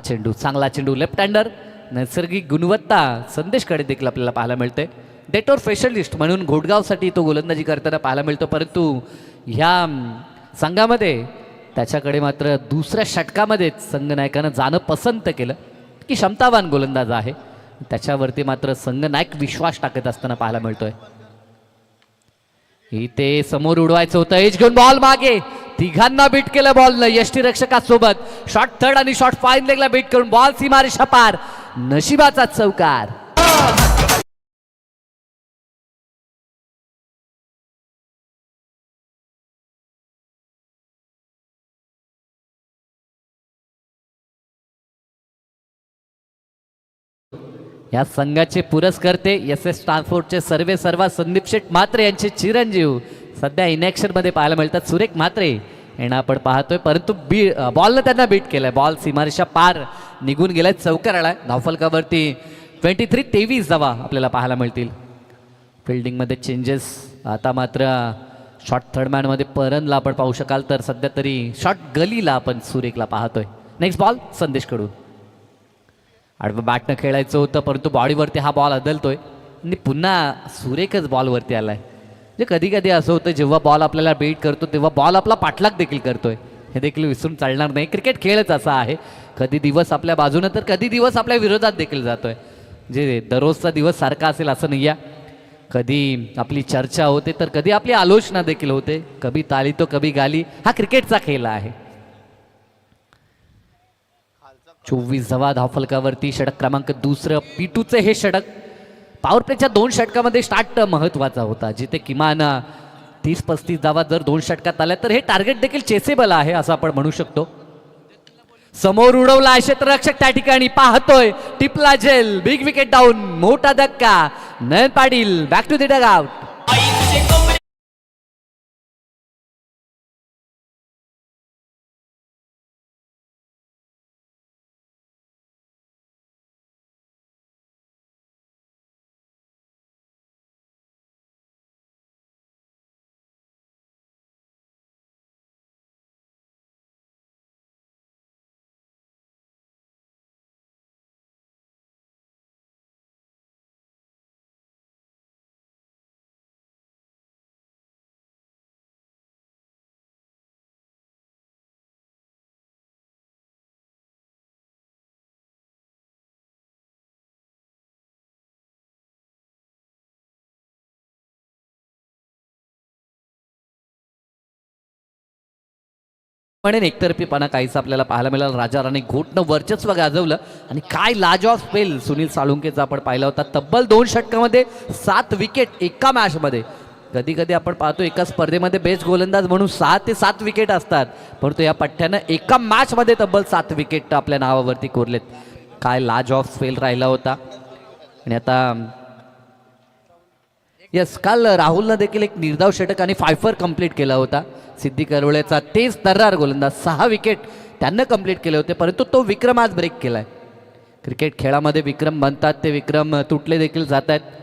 चेंडू लेफ्ट हँडर, नैसर्गिक गुणवत्ता संदेशकडे देखील आपल्याला पाहायला मिळते. डेटोर स्पेशलिस्ट म्हणून घोडगावसाठी तो गोलंदाजी करताना पाहायला मिळतो. परंतु ह्या संघामध्ये त्याच्याकडे मात्र दुसऱ्या षटकामध्येच संघनायकानं जाणं पसंत केलं की क्षमतावान गोलंदाज आहे. त्याच्यावरती मात्र संघनायक विश्वास टाकत असताना पाहायला मिळतोय. इथे समोर उडवायचं होतं, एज घेऊन बॉल मागे, तिघांना बीट केलं बॉलनं यष्टीरक्षकासोबत. शॉट थर्ड आणि शॉट फाईन लेगला बीट करून बॉल सीमारेषा पार, नशिबाचा चौकार. या संघाचे पुरस्कर्ते SS ट्रान्सपोर्टचे सर्वा संदीप शेठ म्हात्रे यांचे चिरंजीव सध्या इनॅक्शन मध्ये पाहायला मिळतात. सुरेख म्हात्रे यांना आपण पाहतोय, परंतु बॉलनं त्यांना बीट केलंय. बॉल सीमारेषा पार निघून गेलाय, चौकार आलाय. धावफलकावरती 23 धावा आपल्याला पाहायला मिळतील. फिल्डिंगमध्ये चेंजेस आता मात्र शॉर्ट थर्ड मॅनमध्ये परनला आपण पाहू शकाल, तर सध्या तरी शॉर्ट गलीला आपण सुरेखला पाहतोय. नेक्स्ट बॉल संदेशकडून. आडवं बॅटनं खेळायचं होतं, परंतु बॉडीवरती हा बॉल अदलतोय आणि पुन्हा सुरेखच बॉलवरती आलाय. म्हणजे कधी कधी असं होतं जेव्हा बॉल आपल्याला बीट करतो तेव्हा बॉल आपला पाठलाग देखील करतोय. हे देखील विसरून चालणार नाही. क्रिकेट खेळच असा आहे, कधी दिवस आपल्या बाजूनं तर कधी दिवस आपल्या विरोधात देखील जातोय. जे दररोजचा दिवस सारखा असेल असं नाही आहे. कधी आपली चर्चा होते तर कधी आपली आलोचना देखील होते. कभी ताली तो कभी गाली. हा क्रिकेटचा खेळ आहे. 24 धावा धावफलकावरती. षटक क्रमांक दुसरं P2चे हे षटक. पॉवर प्लेच्या 2 षटकामध्ये स्टार्ट महत्वाचा होता, जिथे किमान 30-35 धावा जर 2 षटकात आल्या तर हे टार्गेट देखील चेसेबल आहे असं आपण म्हणू शकतो. समोर उडवला क्षेत्ररक्षक त्या ठिकाणी पाहतोय, टिपला जेल, बिग विकेट डाऊन, मोठा धक्का. Nayan Patil back to the dugout. म्हणेन एकतर्फीपणा काहीच आपल्याला पाहायला मिळाला. राजा राणी घोटनं वर्चस्व गाजवलं आणि काय लाजवाब स्पेल सुनील साळुंकेचा आपण पाहिला होता. तब्बल 2 षटकामध्ये 7 विकेट एका मॅचमध्ये. कधी कधी आपण पाहतो एका स्पर्धेमध्ये बेस्ट गोलंदाज म्हणून 6 ते 7 विकेट असतात, परंतु या पठ्ठ्यानं एका मॅचमध्ये तब्बल 7 विकेट आपल्या नावावरती कोरलेत. काय लाजवाब स्पेल राहिला होता. आणि आता यस, काल राहुलनं देखील एक निर्धाव षटक आणि फायफर कंप्लीट केला होता. सिद्धी करवळेचा तेच तर्रार गोलंदाज 6 विकेट त्यांना कंप्लीट केले होते, परंतु तो विक्रम आज ब्रेक केलाय. क्रिकेट खेळामध्ये विक्रम बनतात ते विक्रम तुटले देखील जात आहेत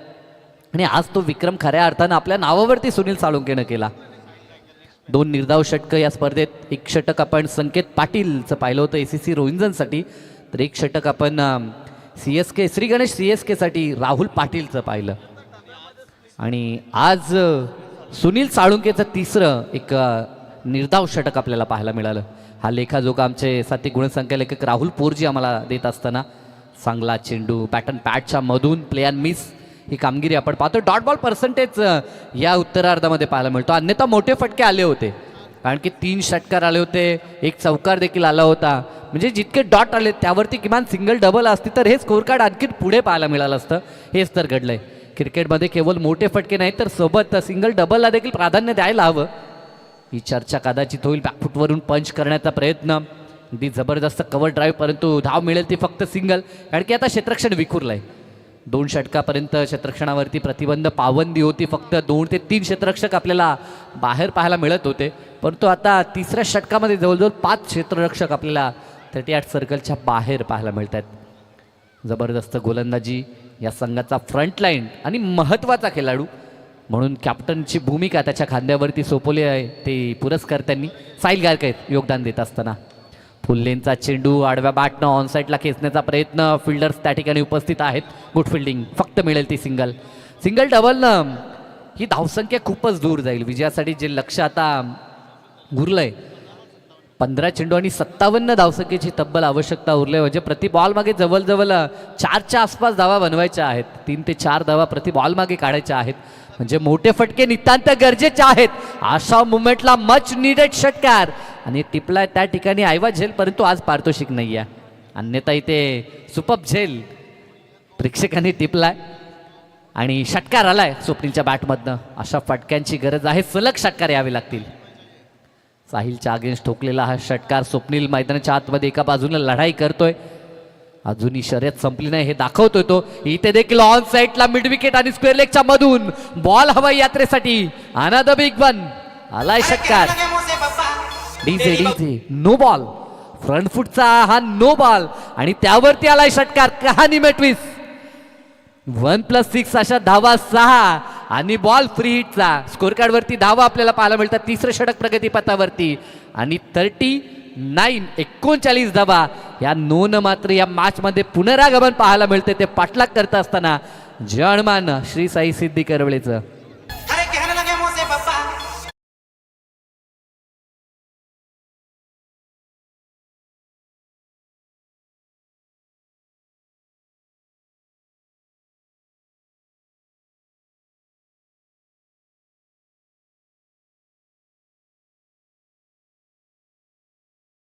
आणि आज तो विक्रम खऱ्या अर्थानं आपल्या नावावरती सुनील साळुंकेनं केला. 2 निर्धाव षटकं या स्पर्धेत. 1 षटक आपण संकेत पाटीलचं पाहिलं होतं ACC रोहिंजनसाठी, तर 1 षटक आपण CSK श्री गणेश CSK साठी राहुल पाटीलचं पाहिलं. आणि आज सुनील साळुंकेचं तिसरं एक निर्धाव षटक आपल्याला पाहायला मिळालं. हा लेखाजोखा आमचे साथी गुणसंख्या लेखक राहुल पोरजी आम्हाला देत असताना चांगला चेंडू पॅटर्न पॅडच्या मधून प्ले अँड मिस ही कामगिरी आपण पाहतो. डॉट बॉल पर्सेंटेज या उत्तरार्धामध्ये पाहायला मिळतो. अन्यथा मोठे फटके आले होते, कारण की 3 षटकार आले होते, 1 चौकार देखील आला होता. म्हणजे जितके डॉट आले त्यावरती किमान सिंगल डबल असती तर हे स्कोर कार्ड आणखी पुढे पाहायला मिळालं असतं. हेच तर घडलंय. क्रिकेटमध्ये केवळ मोठे फटके नाही तर सोबत सिंगल डबलला देखील प्राधान्य द्यायला हवं. ही चर्चा कदाचित होईल. बॅकफुटवरून पंच करण्याचा प्रयत्न, अगदी जबरदस्त कव्हर ड्राईव्ह, परंतु धाव मिळेल ती फक्त सिंगल, कारण की आता क्षेत्ररक्षण विखुरलंय. 2 षटकापर्यंत क्षेत्ररक्षणावरती प्रतिबंध पाबंदी होती. फक्त 2 ते 3 क्षेत्ररक्षक आपल्याला बाहेर पाहायला मिळत होते, परंतु आता तिसऱ्या षटकामध्ये जवळजवळ 5 क्षेत्ररक्षक आपल्याला 38 सर्कलच्या बाहेर पाहायला मिळत आहेत. जबरदस्त गोलंदाजी या संघाचा फ्रंटलाईन आणि महत्त्वाचा खेळाडू म्हणून कॅप्टनची भूमिका त्याच्या खांद्यावरती सोपवली आहे. ते पुरस्कर्त्यांनी साहिल गारकर योगदान देत असताना फुल्लेंचा चेंडू आडव्या बॅटनं ऑनसाईडला खेचण्याचा प्रयत्न. फिल्डर्स त्या ठिकाणी उपस्थित आहेत. गुड फिल्डिंग, फक्त मिळेल ती सिंगल. सिंगल डबलनं ही धावसंख्या खूपच दूर जाईल. विजयासाठी जे लक्ष आता उरलंय 15 चेंडू आणि 57 धावसंख्येची तब्बल आवश्यकता उरली. म्हणजे प्रति बॉल मागे जवळजवळ 4च्या आसपास धावा बनवायच्या आहेत. 3 ते 4 धावा प्रति बॉल मागे काढायच्या आहेत. म्हणजे मोठे फटके नितांत गरजेचे आहेत. अशा मुवमेंटला मच निडेड षटकार आणि टिपलाय त्या ठिकाणी आयवा झेल, परंतु आज पारितोषिक नाही आहे. अन्यथा इथे सुपब झेल प्रेक्षकांनी टिपलाय आणि षटकार आलाय स्वप्नीलच्या बॅटमधनं. अशा फटक्यांची गरज आहे. सलग षटकार यावे लागतील. साहिलच्या अगेन्स्ट ठोकलेला हा षटकार. स्वप्नील मैदानाच्या आतमध्ये एका बाजूने लढाई करतोय. अजूनही शर्यत संपली नाही हे दाखवतोय तो. इथे देखील ऑन साईडला मिड विकेट आणि स्क्वेअर लेगच्या मधून बॉल हवाई यात्रेसाठी. Another big one. आलाय षटकार. DJ no ball. फ्रंट फुटचा हा नो बॉल आणि त्यावरती आलाय षटकार. कहाणी मेटवीस 1+6 अशा धावा 6 आणि बॉल फ्री हिटचा. स्कोर कार्ड वरती धावा आपल्याला पाहायला मिळतात. तिसरं षटक प्रगतीपथावरती आणि 39 धावा या नोन मात्र या मॅच मध्ये पुनरागमन पाहायला मिळते. ते पाठलाग करत असताना जणमान श्री साई सिद्धी करवळेचं.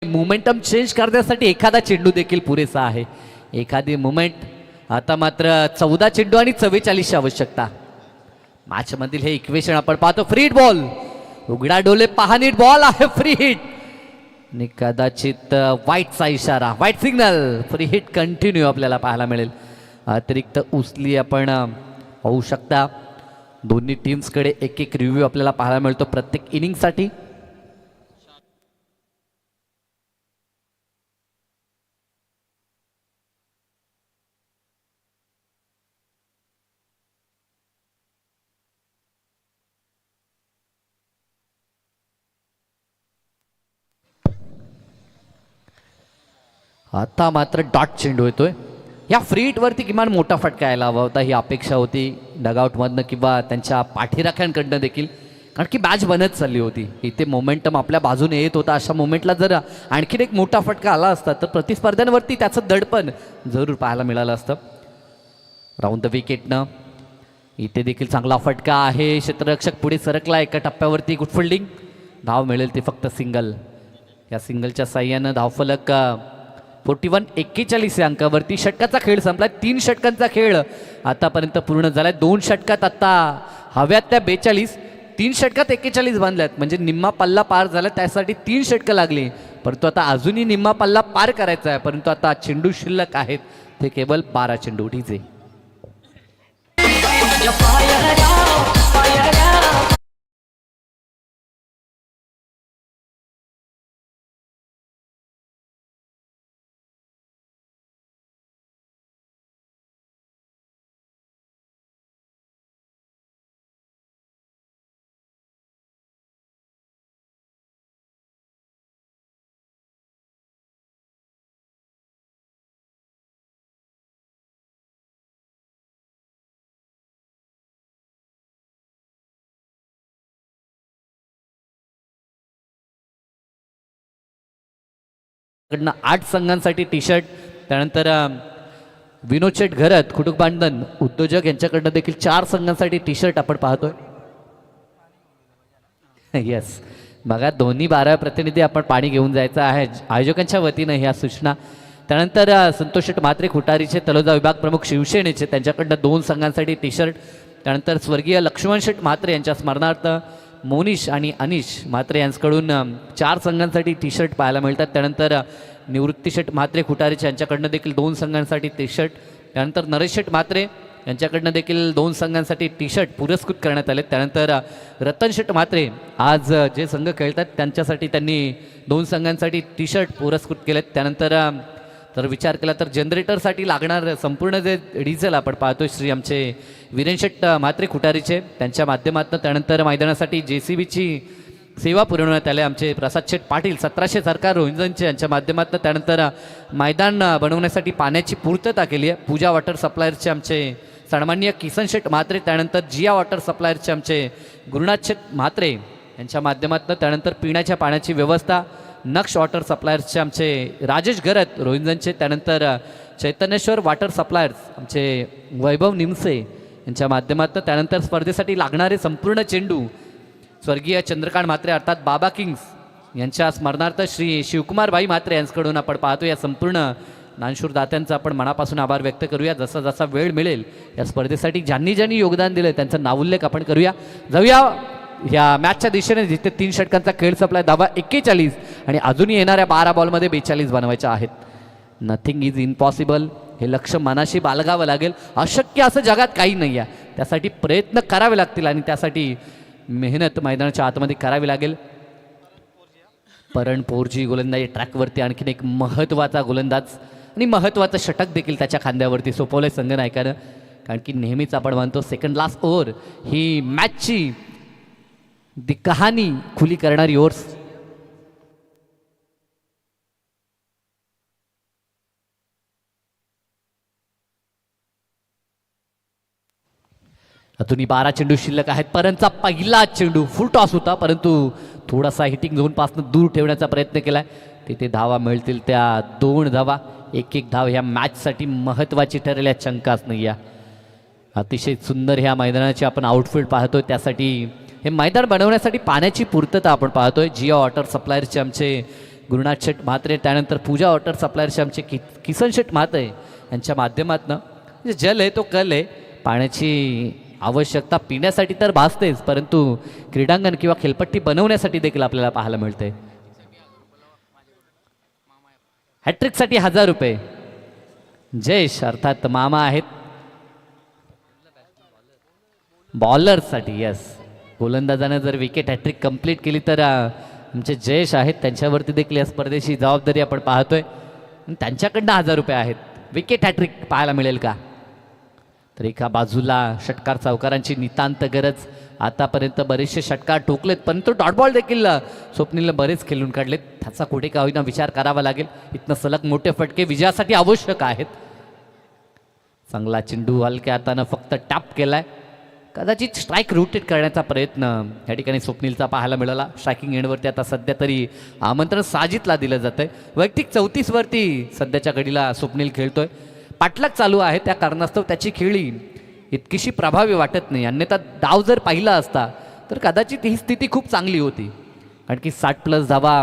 मोमेंटम चेंज करण्यासाठी एखादा चेंडू देखील पुरेसा आहे. एखादी मुवमेंट. आता मात्र 14 चेंडू आणि 44ची आवश्यकता. मॅच मधील हे इक्वेशन आपण पाहतो. Free hit ball. उघडा डोले पहा नीट. बॉल आहे फ्री हिट आणि कदाचित व्हाईटचा इशारा, white signal. Free hit continue आपल्याला पाहायला मिळेल. अतिरिक्त उचली आपण पाहू शकता. दोन्ही टीम्सकडे एक एक रिव्ह्यू आपल्याला पाहायला मिळतो प्रत्येक इनिंगसाठी. आता मात्र डॉट चेंडू येतोय. या फ्री हिटवरती किमान मोठा फटका यायला हवा होता ही अपेक्षा होती डगआउटमधनं किंवा त्यांच्या पाठीराख्यांकडनं देखील, कारण की मॅच बनत चालली होती. इथे मोमेंटम आपल्या बाजूने येत होता. अशा मोमेंटला जर आणखीन एक मोठा फटका आला असता तर प्रतिस्पर्ध्यांवरती त्याचं दडपण जरूर पाहायला मिळालं असतं. राऊंड द विकेटनं इथे देखील चांगला फटका आहे. क्षेत्ररक्षक पुढे सरकला एका टप्प्यावरती. Good fielding. धाव मिळेल ती फक्त सिंगल. या सिंगलच्या साह्यानं धावफलक 41-41 या अंकावरती. षटकाचा खेळ संपला. 3 षटकांचा खेळ आतापर्यंत पूर्ण झालाय. 2 षटकात आता हव्यात त्या 42, 3 षटकात 41 बांधल्यात, म्हणजे निम्मा पल्ला पार झाला. त्यासाठी 3 षटकं लागली, परंतु आता अजूनही निम्मा पल्ला पार करायचा आहे. परंतु आता चेंडू शिल्लक आहेत ते केवळ 12 चेंडू. डीजे कडनं 8 संघांसाठी टी शर्ट. त्यानंतर विनोद शेठ घरत कुटुंबांधन उद्योजक यांच्याकडनं देखील 4 संघांसाठी टी शर्ट आपण पाहतोय. येस, बघा दोन्ही 12 प्रतिनिधी आपण पाणी घेऊन जायचं आहे आयोजकांच्या वतीनं ह्या सूचना. त्यानंतर संतोष शेठ म्हात्रे खुटारीचे तलोजा विभाग प्रमुख शिवसेनेचे त्यांच्याकडनं 2 संघांसाठी टी शर्ट. त्यानंतर स्वर्गीय लक्ष्मण शेठ म्हात्रे यांच्या स्मरणार्थ मोनिश आणि अनिश म्हात्रे यांच्याकडून 4 संघांसाठी टी शर्ट पाहायला मिळतात. त्यानंतर निवृत्ती शेठ म्हात्रे खुटारीचे यांच्याकडनं देखील 2 संघांसाठी टी शर्ट. त्यानंतर नरेश शेठ म्हात्रे यांच्याकडनं देखील 2 संघांसाठी टी शर्ट पुरस्कृत करण्यात आले. त्यानंतर रतन शेठ म्हात्रे आज जे संघ खेळतात त्यांच्यासाठी त्यांनी 2 संघांसाठी टी शर्ट पुरस्कृत केलेत. त्यानंतर तर विचार केला तर जनरेटरसाठी लागणार संपूर्ण जे डिझेल आपण पाहतोय श्री आमचे वीरेन शेठ म्हात्रे खुटारीचे त्यांच्या माध्यमातून. त्यानंतर मैदानासाठी JCBची सेवा पुरवण्यात आले आमचे प्रसाद शेठ पाटील 1700 सरकार रोहिंजनचे यांच्या माध्यमातून. त्यानंतर मैदान बनवण्यासाठी पाण्याची पूर्तता केली आहे पूजा वॉटर सप्लायरचे आमचे सन्माननीय किसन शेठ म्हात्रे. त्यानंतर जिया वॉटर सप्लायरचे आमचे गुरुनाथ शेठ म्हात्रे यांच्या माध्यमातून. त्यानंतर पिण्याच्या पाण्याची व्यवस्था नक्ष वॉटर सप्लायर्सचे आमचे राजेश घरत रोहिंजनचे. त्यानंतर चैतन्येश्वर वॉटर सप्लायर्स आमचे वैभव निमसे यांच्या माध्यमातून. त्यानंतर स्पर्धेसाठी लागणारे संपूर्ण चेंडू स्वर्गीय चंद्रकांत म्हात्रे अर्थात बाबा किंग्स यांच्या स्मरणार्थ श्री शिवकुमारबाई म्हात्रे यांच्याकडून आपण पाहतो. या संपूर्ण नानशूर दात्यांचा आपण मनापासून आभार व्यक्त करूया. जसा जसा वेळ मिळेल या स्पर्धेसाठी ज्यांनी ज्यांनी योगदान दिलं त्यांचा नावोल्लेख आपण करूया. जाऊया या मॅचच्या दिशेने, जिथे 3 षटकांचा खेळ संपलाय. धावा 41 आणि अजूनही येणाऱ्या 12 बॉलमध्ये 42 बनवायच्या आहेत. नथिंग इज इम्पॉसिबल, हे लक्ष्य मनाशी बाळगावं लागेल. अशक्य असं जगात काही नाही आहे, त्यासाठी प्रयत्न करावे लागतील आणि त्यासाठी मेहनत मैदानाच्या आतमध्ये करावी लागेल. परण पोरजी गोलंदाजी ट्रॅकवरती आणखीन एक महत्त्वाचा गोलंदाज आणि महत्त्वाचं षटक देखील त्याच्या खांद्यावरती सोपवलंय संघनायकानं. कारण की नेहमीच आपण म्हणतो सेकंड लास्ट ओव्हर ही मॅचची दी कहाणी खुली करणारी ओव्हर्स. अजूनही 12 चेंडू शिल्लक आहेत. परंतु पहिला चेंडू फुल टॉस होता, परंतु थोडासा हिटिंग झोनपासून दूर ठेवण्याचा प्रयत्न केलाय. तिथे धावा मिळतील त्या 2 धावा. 1-1 धाव ह्या मॅचसाठी महत्त्वाची ठरेल, या शंकाच नाही आहे. अतिशय सुंदर ह्या मैदानाची आपण आउटफील्ड पाहतोय. त्यासाठी हे मैदान बनवण्यासाठी पाण्याची पूर्तता आपण पाहतोय. जिया वॉटर सप्लायरचे आमचे गुरुनाथ शेठ म्हात्रे, त्यानंतर पूजा वॉटर सप्लायरचे आमचे किसन शेठ म्हात्रे यांच्या माध्यमातून म्हणजे जल आहे तो कल आहे. पाण्याची आवश्यकता पिण्यासाठी तर भासतेच, परंतु क्रीडांगण किंवा खेळपट्टी बनवण्यासाठी देखील आपल्याला पाहायला मिळते. हॅट्रिकसाठी 1000 रुपये जयेश अर्थात मामा आहेत. बॉलरसाठी यस, गोलंदाजानं जर विकेट हॅट्रिक कंप्लीट केली तर आमचे जयेश आहेत, त्यांच्यावरती देखील या स्पर्धेची जबाबदारी आपण पाहतोय. त्यांच्याकडनं 1000 रुपये आहेत. विकेट हॅट्रिक पाहायला मिळेल का? तर एका बाजूला षटकार चौकारांची नितांत गरज. आतापर्यंत बरेचसे षटकार ठोकलेत, परंतु डॉट बॉल देखील स्वप्नीलनं बरेच खेळून काढलेत. त्याचा कुठे का होईना विचार करावा लागेल. इथनं सलग मोठे फटके विजयासाठी आवश्यक आहेत. चांगला चेंडू हलक्या हातानं फक्त टॅप केलाय. कदाचित स्ट्राईक रोटेट करण्याचा प्रयत्न या ठिकाणी स्वप्नीलचा पाहायला मिळाला. स्ट्रायकिंग एंडवरती आता सध्या तरी आमंत्रण साजिदला दिलं जातं आहे. वैयक्तिक 34 वरती सध्याच्या घडीला स्वप्नील खेळतोय. पाठलाग चालू आहे, त्या कारणास्तव त्याची खेळी इतकीशी प्रभावी वाटत नाही. अन्यथा डाव जर पाहिला असता तर कदाचित ही स्थिती खूप चांगली होती. कारण की 60+ धावा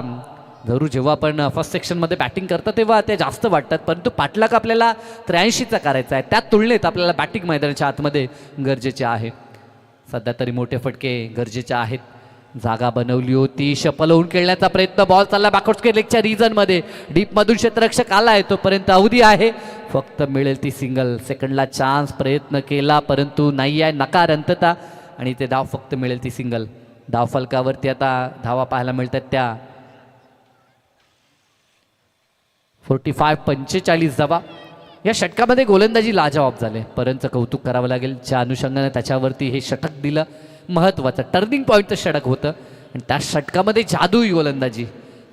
जरूर जेव्हा आपण फर्स्ट सेक्शनमध्ये बॅटिंग करतो तेव्हा ते जास्त वाटतात, परंतु पाठलाग आपल्याला 83चा करायचा आहे. त्या तुलनेत आपल्याला बॅटिंग मैदानाच्या आतमध्ये गरजेचे आहे. सध्या तरी मोठे फटके गरजेचे आहेत. जागा बनवली होती, शपल होऊन खेळण्याचा प्रयत्न, बॉल चालला बॅकवर्ड लेगच्या रिजनमध्ये, डीपमधून क्षेत्ररक्षक आलाय, तोपर्यंत अवधी आहे, फक्त मिळेल ती सिंगल. सेकंडला चान्स प्रयत्न केला परंतु नाही आहे, नकार अंततः, आणि ते धाव फक्त मिळेल ती सिंगल. धाव फलकावरती आता धावा पाहायला मिळतात त्या 45 धावा. या षटकामध्ये गोलंदाजी लाजवाब झाले, परंतु कौतुक करावं लागेल ज्या अनुषंगाने त्याच्यावरती हे षटक दिलं. महत्त्वाचं टर्निंग पॉईंटचं षटक होतं आणि त्या षटकामध्ये जादुई गोलंदाजी,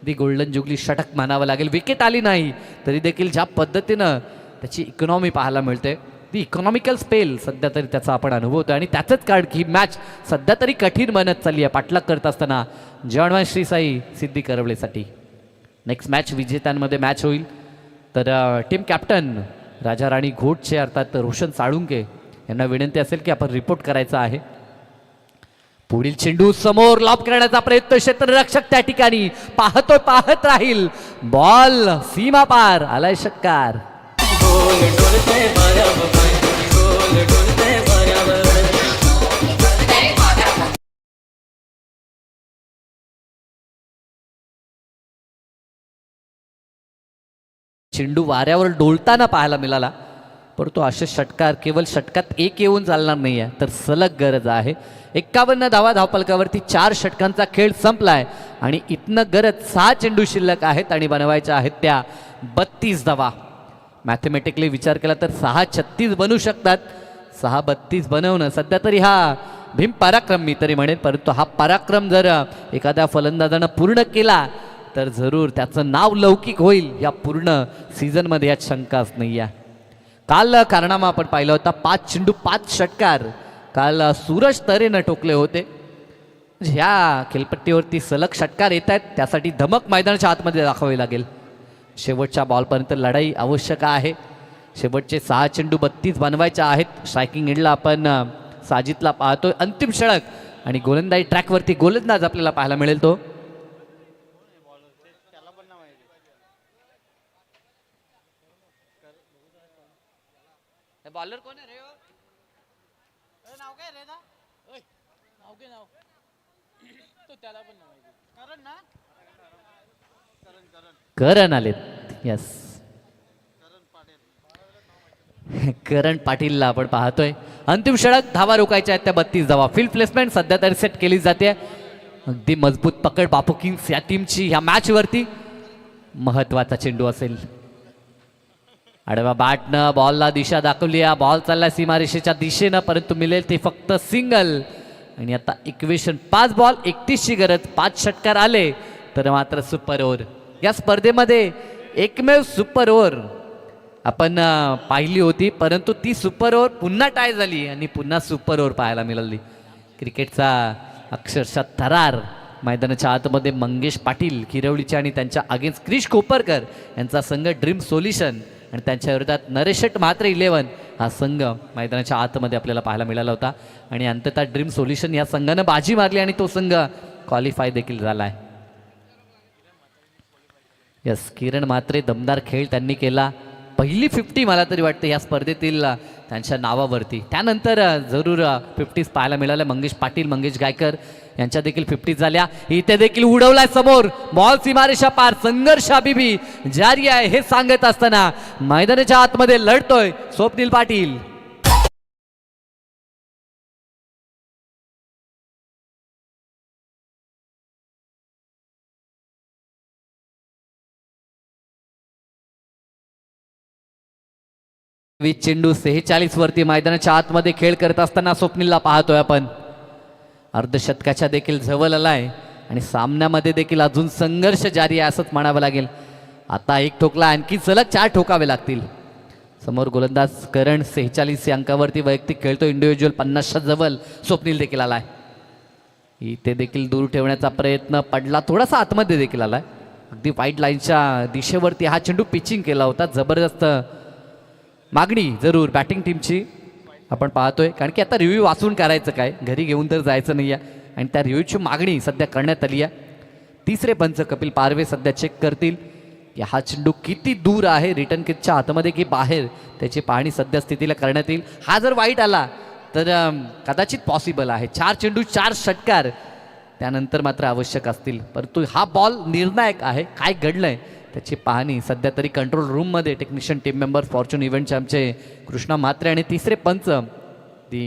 दी गोल्डन जुगली षटक म्हणावं लागेल. विकेट आली नाही तरी देखील ज्या पद्धतीनं त्याची इकॉनॉमी पाहायला मिळते, दी इकॉनॉमिकल स्पेल सध्या तरी त्याचा आपण अनुभवतो. आणि त्याचंच कारण की मॅच सध्या तरी कठीण बनत चालली आहे पाठलाग करत असताना जवान श्री साई सिद्धी करवलेसाठी. नेक्स्ट मॅच विजेत्यांमध्ये मॅच होईल. तर टीम कॅप्टन राजा राणी घोटचे अर्थात रोशन साळुंके यांना विनंती असेल की आपण रिपोर्ट करायचा आहे. पुढील चेंडू समोर लॉब करण्याचा प्रयत्न, क्षेत्ररक्षक त्या ठिकाणी पाहत राहील, बॉल सीमा पार, आलाय षटकार. चेंडू वाऱ्यावर डोलताना पाहायला मिळाला, परंतु असे षटकार केवळ षटकात एक येऊन चालणार नाही आहे, तर सलग गरज आहे. 51 धावा धावपलकावरती 4 षटकांचा खेळ संपलाय आणि इथनं गरज 6 चेंडू शिल्लक आहेत आणि बनवायच्या आहेत त्या 32 धावा. मॅथमॅटिकली विचार केला तर 6-36 बनू शकतात. 6-32 बनवणं सध्या तरी हा भीम पराक्रम मी तरी म्हणेन, परंतु हा पराक्रम जर एखाद्या फलंदाजानं पूर्ण केला तर जरूर त्याचं नाव लौकिक होईल या पूर्ण सीझनमध्ये, यात शंकाच नाही आहे. काल कारनामा आपण पाहिला होता, 5 चेंडू 5 षटकार काल सूरज तरेनं टोकले होते. ह्या खेळपट्टीवरती सलग षटकार येत आहेत, त्यासाठी धमक मैदानाच्या आतमध्ये दाखवावी लागेल. शेवटच्या बॉलपर्यंत लढाई आवश्यक आहे. शेवटचे 6 चेंडू 32 बनवायचे आहेत. स्ट्रायकिंग एंडला आपण साजिदला पाहतोय, अंतिम षटक, आणि गोलंदाजी ट्रॅकवरती गोलंदाज आपल्याला पाहायला मिळेल तो बॉलर कोण आहे रे? नाव काय रे? नाव काय नाव? तो त्याला पण करण ना? करण आलेत. यस, करण पाटीलला आपण पाहतोय. अंतिम षटक, धावा रोखायच्या आहेत त्या 32 धावा. फील्ड प्लेसमेंट सध्या तरी सेट केली जाते. अगदी मजबूत पकड बापू किंग्स या टीमची ह्या मॅच वरती. महत्वाचा चेंडू असेल. आडवा बॅटनं बॉलला दिशा दाखवली. बॉल चालला सीमारेषेच्या दिशेनं, परंतु मिळेल ते फक्त सिंगल. आणि आता इक्वेशन 5 बॉल 31ची गरज. 5 षटकार आले तर मात्र सुपर ओव्हर. या स्पर्धेमध्ये एकमेव सुपर ओव्हर आपण पाहिली होती, परंतु ती सुपर ओव्हर पुन्हा टाय झाली आणि पुन्हा सुपर ओव्हर पाहायला मिळाली. क्रिकेटचा अक्षरशः थरार मैदानाच्या आतमध्ये मंगेश पाटील किरवलीचे आणि त्यांच्या अगेन्स्ट क्रिश कोपरकर यांचा संघ ड्रीम सोल्युशन आणि त्यांच्या विरोधात नरेशेट म्हात्रे 11 हा संघ मैदानाच्या आतमध्ये आपल्याला पाहायला मिळाला होता. आणि अंततः ड्रीम सोल्युशन या संघानं बाजी मारली आणि तो संघ क्वालिफाय देखील झाला आहे. यस, किरण म्हात्रे दमदार खेळ त्यांनी केला. पहिली 50 मला तरी वाटतं या स्पर्धेतील त्यांच्या नावावरती. त्यानंतर जरूर 50s पाहायला मिळाल्या. मंगेश पाटील, मंगेश गायकर यांच्या देखील 50s झाल्या. इथे देखील उडवलाय समोर, बॉल सीमारेषा पार, संघर्ष अभिभी जारी आहे हे सांगत असताना मैदानाच्या आतमध्ये लढतोय स्वप्नील पाटील. चेंडू 46 वरती मैदानाच्या आतमध्ये खेळ करत असताना स्वप्नीलला पाहतोय आपण. अर्धशतकाच्या देखील जवळ आलाय आणि सामन्यामध्ये देखील अजून संघर्ष जारी आहे असंच म्हणावं लागेल. आता एक ठोकला, आणखी सलग 4 ठोकावे लागतील. समोर गोलंदाज करण 46 या अंकावरती वैयक्तिक खेळतो. इंडिव्हिज्युअल 50च्या जवळ स्वप्नील देखील आलाय. इथे देखील दूर ठेवण्याचा प्रयत्न पडला, थोडासा आतमध्ये देखील आलाय. अगदी वाईट लाईनच्या दिशेवरती हा चेंडू पिचिंग केला होता. जबरदस्त मागणी जरूर बॅटिंग टीमची आपण पाहतोय, कारण की आता रिव्ह्यू वाचून करायचं काय, घरी घेऊन तर जायचं नाही आहे. आणि त्या रिव्ह्यूची मागणी सध्या करण्यात आली आहे. तिसरे पंच कपिल पारवे सध्या चेक करतील की हा चेंडू किती दूर आहे, रिटर्न किटच्या आतमध्ये की बाहेर, त्याची पाहणी सध्या स्थितीला करण्यात येईल. हा जर वाईट आला तर कदाचित पॉसिबल आहे. 4 चेंडू 4 षटकार त्यानंतर मात्र आवश्यक असतील, परंतु हा बॉल निर्णायक आहे. काय घडलंय त्याची पाहणी सध्या तरी कंट्रोल रूममध्ये टेक्निशियन टीम मेंबर फॉर्च्यून इव्हेंटचे आमचे कृष्णा म्हात्रे आणि तिसरे पंच ती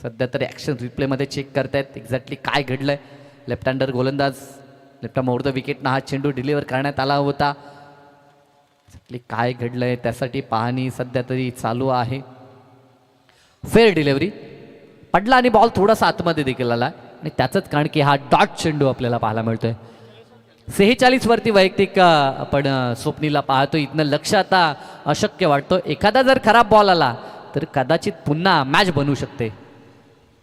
सध्या तरी ॲक्शन रिप्लेमध्ये चेक करतायत एक्झॅक्टली काय घडलंय. लेफ्ट हँडर गोलंदाज लेफ्ट ओव्हर द विकेटनं हा चेंडू डिलिव्हर करण्यात आला होता. एक्झॅक्टली काय घडलंय त्यासाठी पाहणी सध्या तरी चालू आहे. फेअर डिलिव्हरी पडला आणि बॉल थोडासा आतमध्ये देखील आला आणि त्याचंच कारण की हा डॉट चेंडू आपल्याला पाहायला मिळतोय. 46 वरती वैयक्तिक आपण स्वप्नीला पाहतो. इथनं लक्ष आता अशक्य वाटतो. एखादा जर खराब बॉल आला तर कदाचित पुन्हा मॅच बनवू शकते.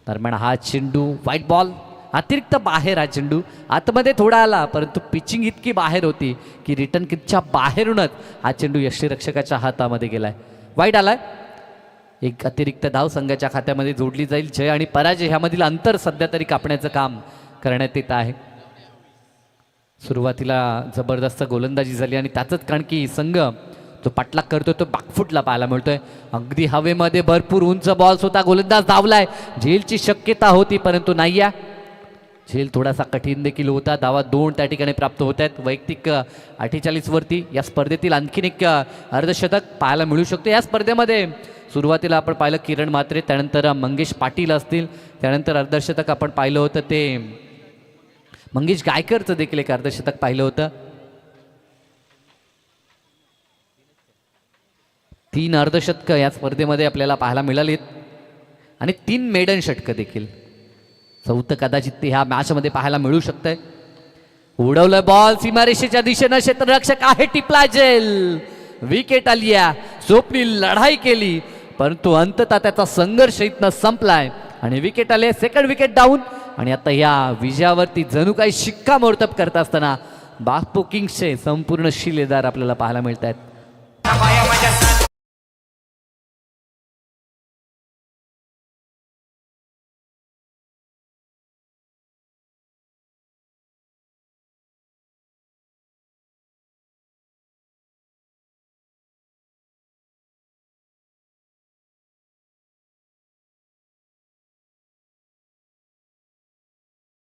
दरम्यान हा चेंडू व्हाईट बॉल अतिरिक्त बाहेर, हा चेंडू आतमध्ये थोडा आला परंतु पिचिंग इतकी बाहेर होती की रिटर्न किटच्या बाहेरूनच हा चेंडू यष्टीरक्षकाच्या हातामध्ये गेलाय. वाईट आलाय. एक अतिरिक्त धाव संघाच्या खात्यामध्ये जोडली जाईल. जय आणि पराजय ह्यामधील अंतर सध्या तरी कापण्याचं काम करण्यात येत आहे. सुरुवातीला जबरदस्त गोलंदाजी झाली आणि त्याचंच कारण की संघ जो पाठलाग करतोय तो बॅकफुटला पाहायला मिळतोय. अगदी हवेमध्ये भरपूर उंच बॉल होता, गोलंदाज धावलाय. झेलची शक्यता होती परंतु नाही आहे. झेल थोडासा कठीण देखील होता. धावा 2 त्या ठिकाणी प्राप्त होत आहेत. वैयक्तिक 48 वरती या स्पर्धेतील आणखीन एक अर्धशतक पाहायला मिळू शकतो. या स्पर्धेमध्ये सुरुवातीला आपण पाहिलं किरण म्हात्रे, त्यानंतर मंगेश पाटील असतील, त्यानंतर अर्धशतक आपण पाहिलं होतं ते मंगेश गायकरचं देखील एक अर्धशतक पाहिलं होतं. 3 अर्धशतकं या स्पर्धेमध्ये आपल्याला पाहायला मिळालीत आणि 3 मेडन षटकं देखील. चौथं कदाचित ते ह्या मॅचमध्ये पाहायला मिळू शकतंय. उडवलं बॉल सीमारेषेच्या दिशेनं, क्षेत्ररक्षक आहे टिपला जेल. विकेट आली आहे. स्वप्नील लढाई केली परंतु अंततः त्याचा संघर्ष इथनं संपलाय आणि विकेट आले. सेकंड विकेट डाऊन आणि आता या विजयावरती जणू काही शिक्कामोर्तब करत असताना बापू किंग्सचे संपूर्ण शिलेदार आपल्याला पाहायला मिळत आहेत.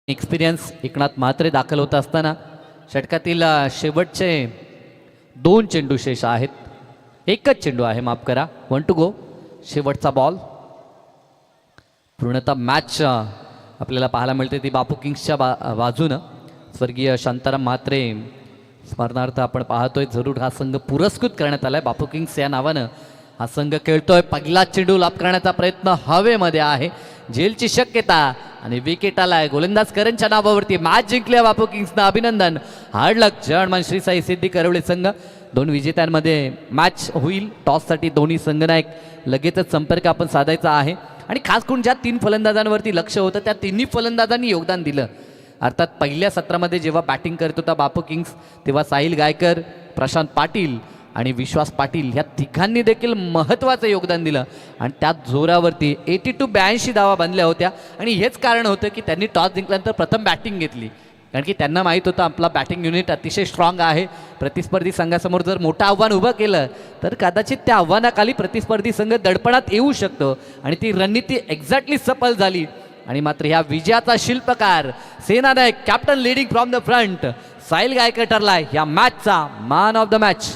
एक्सपिरियन्स एकनाथ म्हात्रे दाखल होत असताना षटकातील शेवटचे 2 चेंडू शेष आहेत. एकच चेंडू आहे, माफ करा. 1 टू गो. शेवटचा बॉल. पूर्णतः मॅच आपल्याला पाहायला मिळते ती बापू किंग्सच्या बाजूनं. स्वर्गीय शांताराम म्हात्रे स्मरणार्थ आपण पाहतोय. जरूर हा संघ पुरस्कृत करण्यात आलाय. बापू किंग्स या नावानं हा संघ खेळतोय. पहिला चेंडू लाभ करण्याचा प्रयत्न हवेमध्ये आहे. झेलची शक्यता आणि विकेट आलाय. गोलंदाज करणच्या नावावरती मॅच जिंकल्या बापू किंग्सनं. अभिनंदन. हार्ड लक. जर्मन श्री साई सिद्धी करवळे संघ 2 विजेत्यांमध्ये मॅच होईल. टॉससाठी दोन्ही संघनायक लगेचच संपर्क आपण साधायचा आहे आणि खास करून ज्या 3 फलंदाजांवरती लक्ष होतं त्या तिन्ही फलंदाजांनी योगदान दिलं. अर्थात पहिल्या सत्रामध्ये जेव्हा बॅटिंग करत होता बापू किंग्स तेव्हा साहिल गायकर, प्रशांत पाटील आणि विश्वास पाटील ह्या तिघांनी देखील महत्त्वाचं योगदान दिलं आणि त्याच जोरावरती 82 धावा बांधल्या होत्या. आणि हेच कारण होतं की त्यांनी टॉस जिंकल्यानंतर प्रथम बॅटिंग घेतली, कारण की त्यांना माहीत होतं आपला बॅटिंग युनिट अतिशय स्ट्रॉंग आहे. प्रतिस्पर्धी संघासमोर जर मोठं आव्हान उभं केलं तर कदाचित त्या आव्हानाखाली प्रतिस्पर्धी संघ दडपणात येऊ शकतो आणि ती रणनीती एक्झॅक्टली सफल झाली. आणि मात्र ह्या विजयाचा शिल्पकार सेनानायक captain leading from the front Sahil Gaikar ठरलाय ह्या मॅचचा man of the match.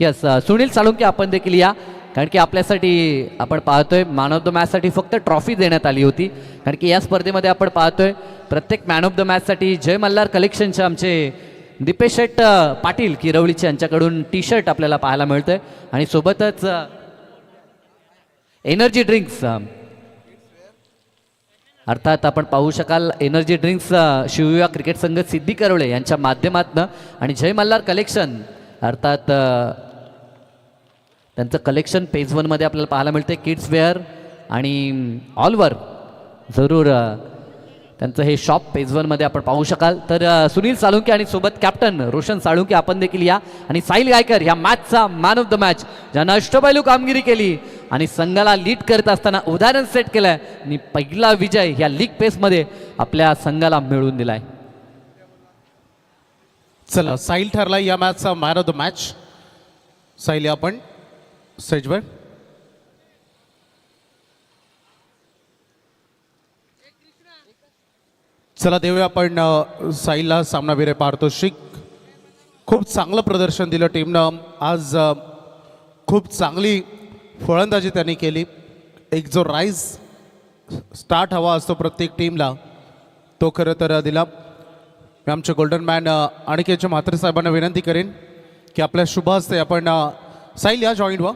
Yes, Sunil Salunke आपण देखील या, कारण की आपल्यासाठी आपण पाहतोय मॅन ऑफ द मॅचसाठी फक्त ट्रॉफी देण्यात आली होती. कारण की या स्पर्धेमध्ये आपण पाहतोय प्रत्येक मॅन ऑफ द मॅचसाठी जय मल्हार कलेक्शनचे आमचे दीपेश शेट पाटील किरवळीचे यांच्याकडून टी शर्ट आपल्याला पाहायला मिळतंय आणि सोबतच एनर्जी ड्रिंक्स. अर्थात आपण पाहू शकाल एनर्जी ड्रिंक्स शिवयुवा क्रिकेट संघ सिद्धी करवळे यांच्या माध्यमातून आणि जय मल्हार कलेक्शन अर्थात त्यांचं कलेक्शन पेज 1 मध्ये आपल्याला पाहायला मिळते. किड्स वेअर आणि ऑलवर जरूर त्यांचं हे शॉप पेज 1 मध्ये आपण पाहू शकाल. तर सुनील साळुंके आणि सोबत कॅप्टन रोशन साळुंके आपण देखील या आणि साहिल गायकर ह्या मॅचचा मॅन ऑफ द मॅच ज्यानं अष्टपैलू कामगिरी केली आणि संघाला लीड करत असताना उदाहरण सेट केलंय आणि पहिला विजय ह्या लीग पेसमध्ये आपल्या संघाला मिळवून दिलाय. चला साहिल ठरला या मॅचचा man of the match. Sahil या आपण स्टेजवर. चला देऊया आपण साहिलला सामनावीर पारितोषिक. खूप चांगलं प्रदर्शन दिलं टीमनं आज. खूप चांगली फलंदाजी त्यांनी केली. एक जो राईज स्टार्ट हवा असतो प्रत्येक टीमला तो खरं तर दिला. मी आमचे गोल्डन मॅन अनिकेतच्या म्हात्रे साहेबांना विनंती करेन की आपल्या शुभ हस्ते आपण साहिल या जॉईन व्हा.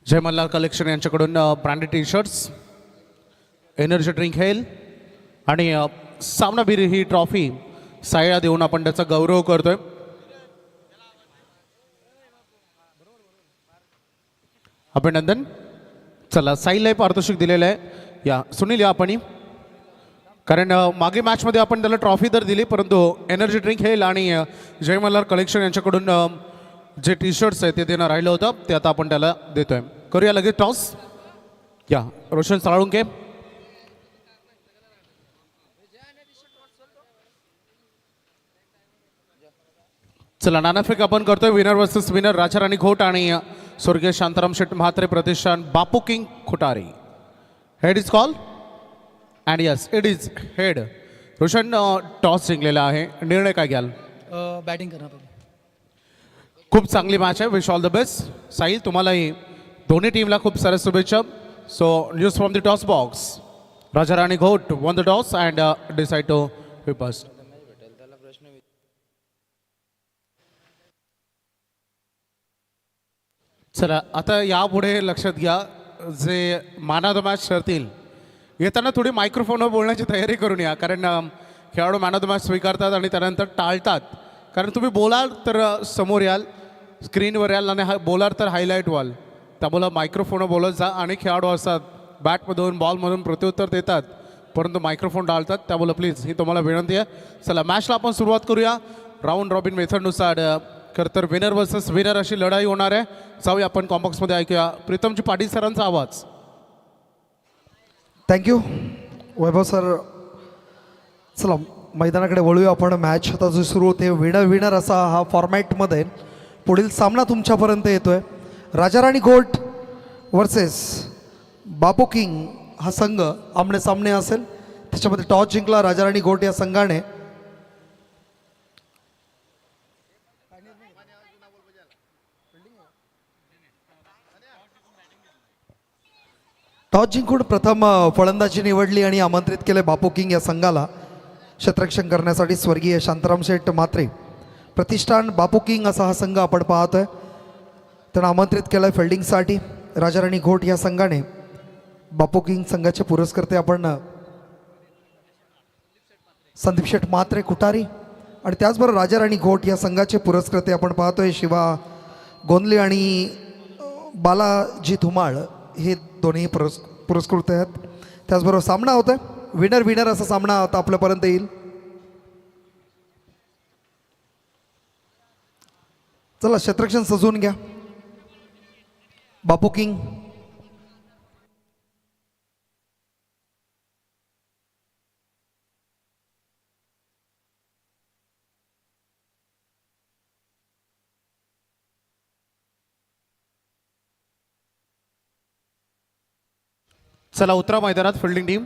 जय मल्हार कलेक्शन यांच्याकडून branded T shirts, energy drink हेल आणि सामनावीर ही ट्रॉफी साईला देऊन आपण त्याचा गौरव करतोय. अभिनंदन. चला साईललाही पारितोषिक दिलेलं आहे. या सुनील या आपण, कारण मागे मॅचमध्ये आपण त्याला ट्रॉफी तर दिली परंतु एनर्जी ड्रिंक हेल आणि जय मल्हार कलेक्शन यांच्याकडून जे टी शर्ट्स आहेत ते देणं राहिलं होतं ते आता आपण त्याला देतोय. करूया लगेच टॉस. या रोशन साळुंके. चला नाणेफेक आपण करतोय. विनर वर्सेस विनर राजाराणी घोट आणि स्वर्गीय शांताराम शेट म्हात्रे प्रतिष्ठान Bapu king Khutari. Head is call and yes it is head. Roshan toss जिंकलेला आहे. निर्णय काय घ्याल? बॅटिंग करणार. खूप चांगली मॅच आहे. Wish all the best. Sahil तुम्हालाही दोन्ही टीमला खूप साऱ्या शुभेच्छा. So news from the toss box. राजाराणी घोट won the toss and decide to first. चला आता यापुढे लक्षात घ्या जे मॅन ऑफ द मॅच ठरतील येताना थोडी मायक्रोफोनवर बोलण्याची तयारी करून या, कारण खेळाडू मॅन ऑफ द मॅच स्वीकारतात आणि त्यानंतर टाळतात. कारण तुम्ही बोलाल तर समोर याल, स्क्रीनवर याल आणि बोलाल तर हायलाईट व्हाल. त्यामुळे मायक्रोफोनवर बोलत जा. आणि खेळाडू असतात बॅटमधून बॉलमधून प्रत्युत्तर देतात परंतु मायक्रोफोन टाळतात. त्यामुळे प्लीज ही तुम्हाला विनंती आहे. चला मॅचला आपण सुरुवात करूया. राऊंड रॉबिन मेथडनुसार खरं तर विनर वर्सेस विनर अशी लढाई होणार आहे. जाऊया आपण कॉम्बॉक्समध्ये ऐकूया प्रीतमजी पाटील सरांचा आवाज. थँक्यू वैभव सर. चला मैदानाकडे वळूया आपण. मॅच आता जो सुरू होते विनर विनर असा हा फॉर्मॅटमध्ये पुढील सामना तुमच्यापर्यंत येतोय. राजाराणी घोट वर्सेस बापू किंग हा संघ आमने सामने असेल. त्याच्यामध्ये टॉस जिंकला राजाराणी घोट या संघाने. टॉस जिंकून प्रथम फलंदाजी निवडली आणि आमंत्रित केले बापू किंग या संघाला क्षेत्ररक्षण करण्यासाठी स्वर्गीय शांताराम शेठ म्हात्रे प्रतिष्ठान बापू किंग असा हा संघ आपण पाहतोय. त्यांना आमंत्रित केलं आहे फिल्डिंगसाठी. राजाराणी घोट या संघाने बापू किंग संघाचे पुरस्कर्ते आपण संदीप शेठ म्हात्रे कुटारी आणि त्याचबरोबर राजाराणी घोट या संघाचे पुरस्कर्ते आपण पाहतोय शिवा गोंदले आणि बालाजी धुमाळ. हे दोन्ही पुरस्कृत आहेत. त्याचबरोबर सामना होतोय विनर विनर असा सामना आता आपल्यापर्यंत येईल. चला क्षेत्ररक्षण सजवून घ्या. बापू किंग चला उतरा मैदानात. फिल्डिंग टीम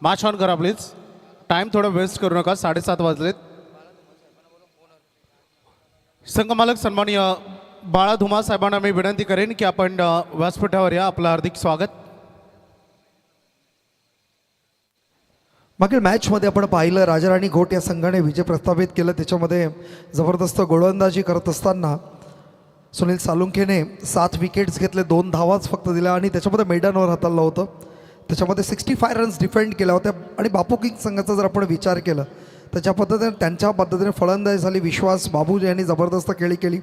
मॅच ऑन करा प्लीज. टाइम थोडा वेस्ट करू नका. 7:30 वाजलेत. संघमालक सन्माननीय बाळा धुमा साहेबांना मी विनंती करेन की आपण व्यासपीठावर या. आपलं हार्दिक स्वागत. मागील मॅचमध्ये आपण पाहिलं राजाराणी घोट या संघाने विजय प्रस्थापित केलं. त्याच्यामध्ये जबरदस्त गोलंदाजी करत असताना सुनील सालुंखेने 7 विकेट्स घेतले, 2 धावाच फक्त दिल्या आणि त्याच्यामध्ये मैदानावर हाताळलं होतं. त्याच्यामध्ये 65 रन्स डिफेंड केल्या होत्या. आणि बापू किंग संघाचा जर आपण विचार केला तर ज्या पद्धतीने त्यांच्या पद्धतीने फलंदाजी झाली, विश्वास बाबू यांनी जबरदस्त खेळी केली.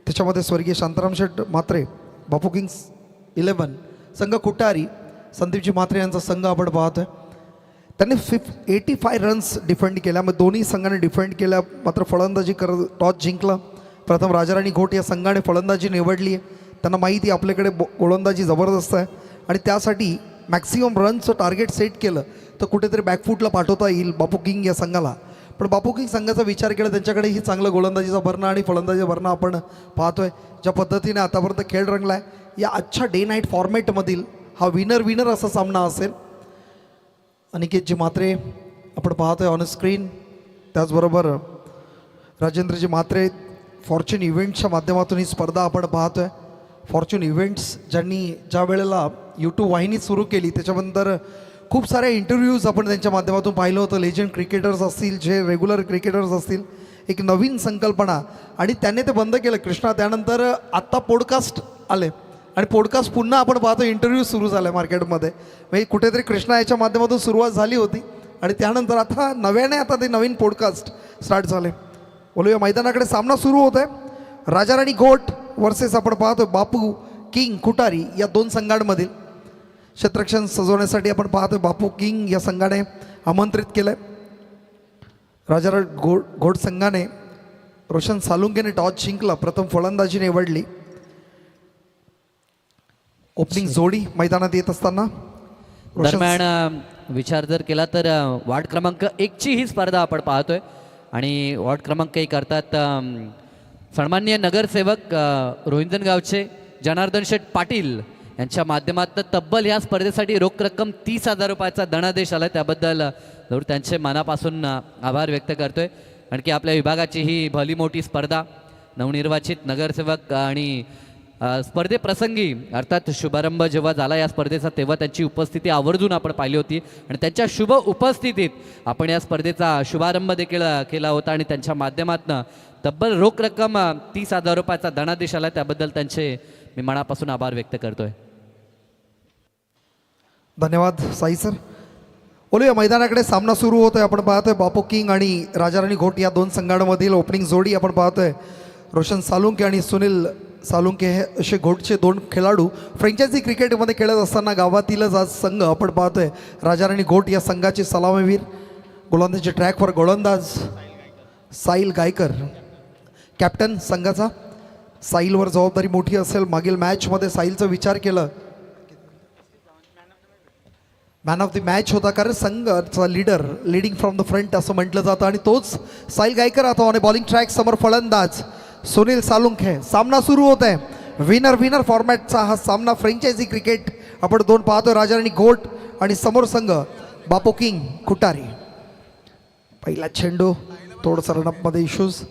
त्याच्यामध्ये स्वर्गीय शांताराम शेठ म्हात्रे बापू किंग्स 11 संघ कुटारी संदीपजी म्हात्रे यांचा संघ आपण पाहतोय. त्यांनी 85 रन्स डिफेंड केल्या, मग दोन्ही संघाने डिफेंड केल्या. मात्र फलंदाजी टॉस जिंकला. प्रथम राजाराणी घोट या संघाने फलंदाजी निवडली आहे. त्यांना माहिती आपल्याकडे गोलंदाजी जबरदस्त आहे आणि त्यासाठी मॅक्सिमम रनचं टार्गेट सेट केलं तर कुठेतरी बॅकफूटला पाठवता येईल बापू किंग या संघाला. पण बापू किंग संघाचा विचार केला त्यांच्याकडेही चांगलं गोलंदाजीचा भरणा आणि फलंदाजीचा भरणा आपण पाहतोय. ज्या पद्धतीने आतापर्यंत खेळ रंगला आहे, या आजच्या डे नाईट फॉर्मॅटमधील हा विनर असा सामना असेल. अनिकेतजी म्हात्रे आपण पाहतोय ऑन स्क्रीन, त्याचबरोबर राजेंद्रजी म्हात्रे. फॉर्च्यून इव्हेंट्सच्या माध्यमातून ही स्पर्धा आपण पाहतोय. फॉर्च्यून इव्हेंट्स ज्या वेळेला यूट्यूब वाहिनी सुरू केली त्याच्यानंतर खूप सारे इंटरव्ह्यूज आपण त्यांच्या माध्यमातून पाहिलं होतं. लेजंड क्रिकेटर्स असतील, जे रेग्युलर क्रिकेटर्स असतील, एक नवीन संकल्पना आणि त्याने ते बंद केलं कृष्णा. त्यानंतर आत्ता पॉडकास्ट आले आणि पॉडकास्ट पुन्हा आपण पाहतो इंटरव्ह्यू सुरू झाला आहे मार्केटमध्ये. म्हणजे कुठेतरी कृष्णा याच्या माध्यमातून सुरुवात झाली होती आणि त्यानंतर आता नव्याने ते नवीन पॉडकास्ट स्टार्ट झाले. बोलूया मैदानाकडे सामना सुरू होत आहे. राजाराणी घोट वर्सेस आपण पाहतो बापू किंग कुटारी या दोन संघांमधील क्षेत्ररक्षण सजवण्यासाठी आपण पाहतोय बापू किंग या संघाने आमंत्रित केलं आहे. राजाराणी घोट संघाने रोशन सालुंकेने टॉस जिंकला, प्रथम फलंदाजी निवडली. ओपनिंग जोडी मैदानात येत असताना दरम्यान विचार जर केला तर वॉर्ड क्रमांक 1 ची ही स्पर्धा आपण पाहतोय आणि वॉर्ड क्रमांक 1 अर्थात सन्माननीय नगरसेवक रोहिंजणगावचे जनार्दन शेठ पाटील यांच्या माध्यमातून तब्बल या स्पर्धेसाठी रोख रक्कम 30,000 रुपयाचा धनादेश आला. त्याबद्दल जरूर त्यांचे मनापासून आभार व्यक्त करतोय. आणखी आपल्या विभागाची ही भली मोठी स्पर्धा नवनिर्वाचित नगरसेवक आणि स्पर्धेप्रसंगी अर्थात शुभारंभ जेव्हा झाला या स्पर्धेचा तेव्हा त्यांची उपस्थिती आवर्जून आपण पाहिली होती आणि त्यांच्या शुभ उपस्थितीत आपण या स्पर्धेचा शुभारंभ देखील केला होता आणि त्यांच्या माध्यमातून तब्बल रोख रक्कम 30,000 रुपयाचा धनादेश आला. त्याबद्दल त्यांचे मी मनापासून आभार व्यक्त करतोय. धन्यवाद साई सर. बोलूया मैदानाकडे सामना सुरू होतोय. आपण पाहतोय बापू किंग आणि राजाराणी घोट या दोन संघांमधील ओपनिंग जोडी आपण पाहतोय. रोशन सालुंके आणि सुनील सालुंके हे असे घोटचे दोन खेळाडू फ्रँचायझी क्रिकेटमध्ये खेळत असताना गावातीलच आज संघ आपण पाहतोय. राजाराणी घोट या संघाचे सलामीवीर, गोलंदाजी ट्रॅकवर गोलंदाज साहिल गायकर, कॅप्टन संघाचा. साहिलवर जबाबदारी मोठी असेल. मागील मॅचमध्ये साहिलचा विचार केलं मॅन ऑफ द मॅच होता, कारण संघाचा लीडिंग फ्रॉम द फ्रंट असं म्हटलं जातं आणि तोच साहिल गायकर आता आणि बॉलिंग ट्रॅक समोर फलंदाज सुनील सालुंखे. सामना सुरू होत आहे. विनर फॉर्मॅटचा हा सामना फ्रँचायझी क्रिकेट आपण दोन पाहतोय. राजाराणी घोट आणि समोर संघ बापू किंग कुटारी. पहिला चेंडू थोडंसं रनअपमध्ये इश्यूज.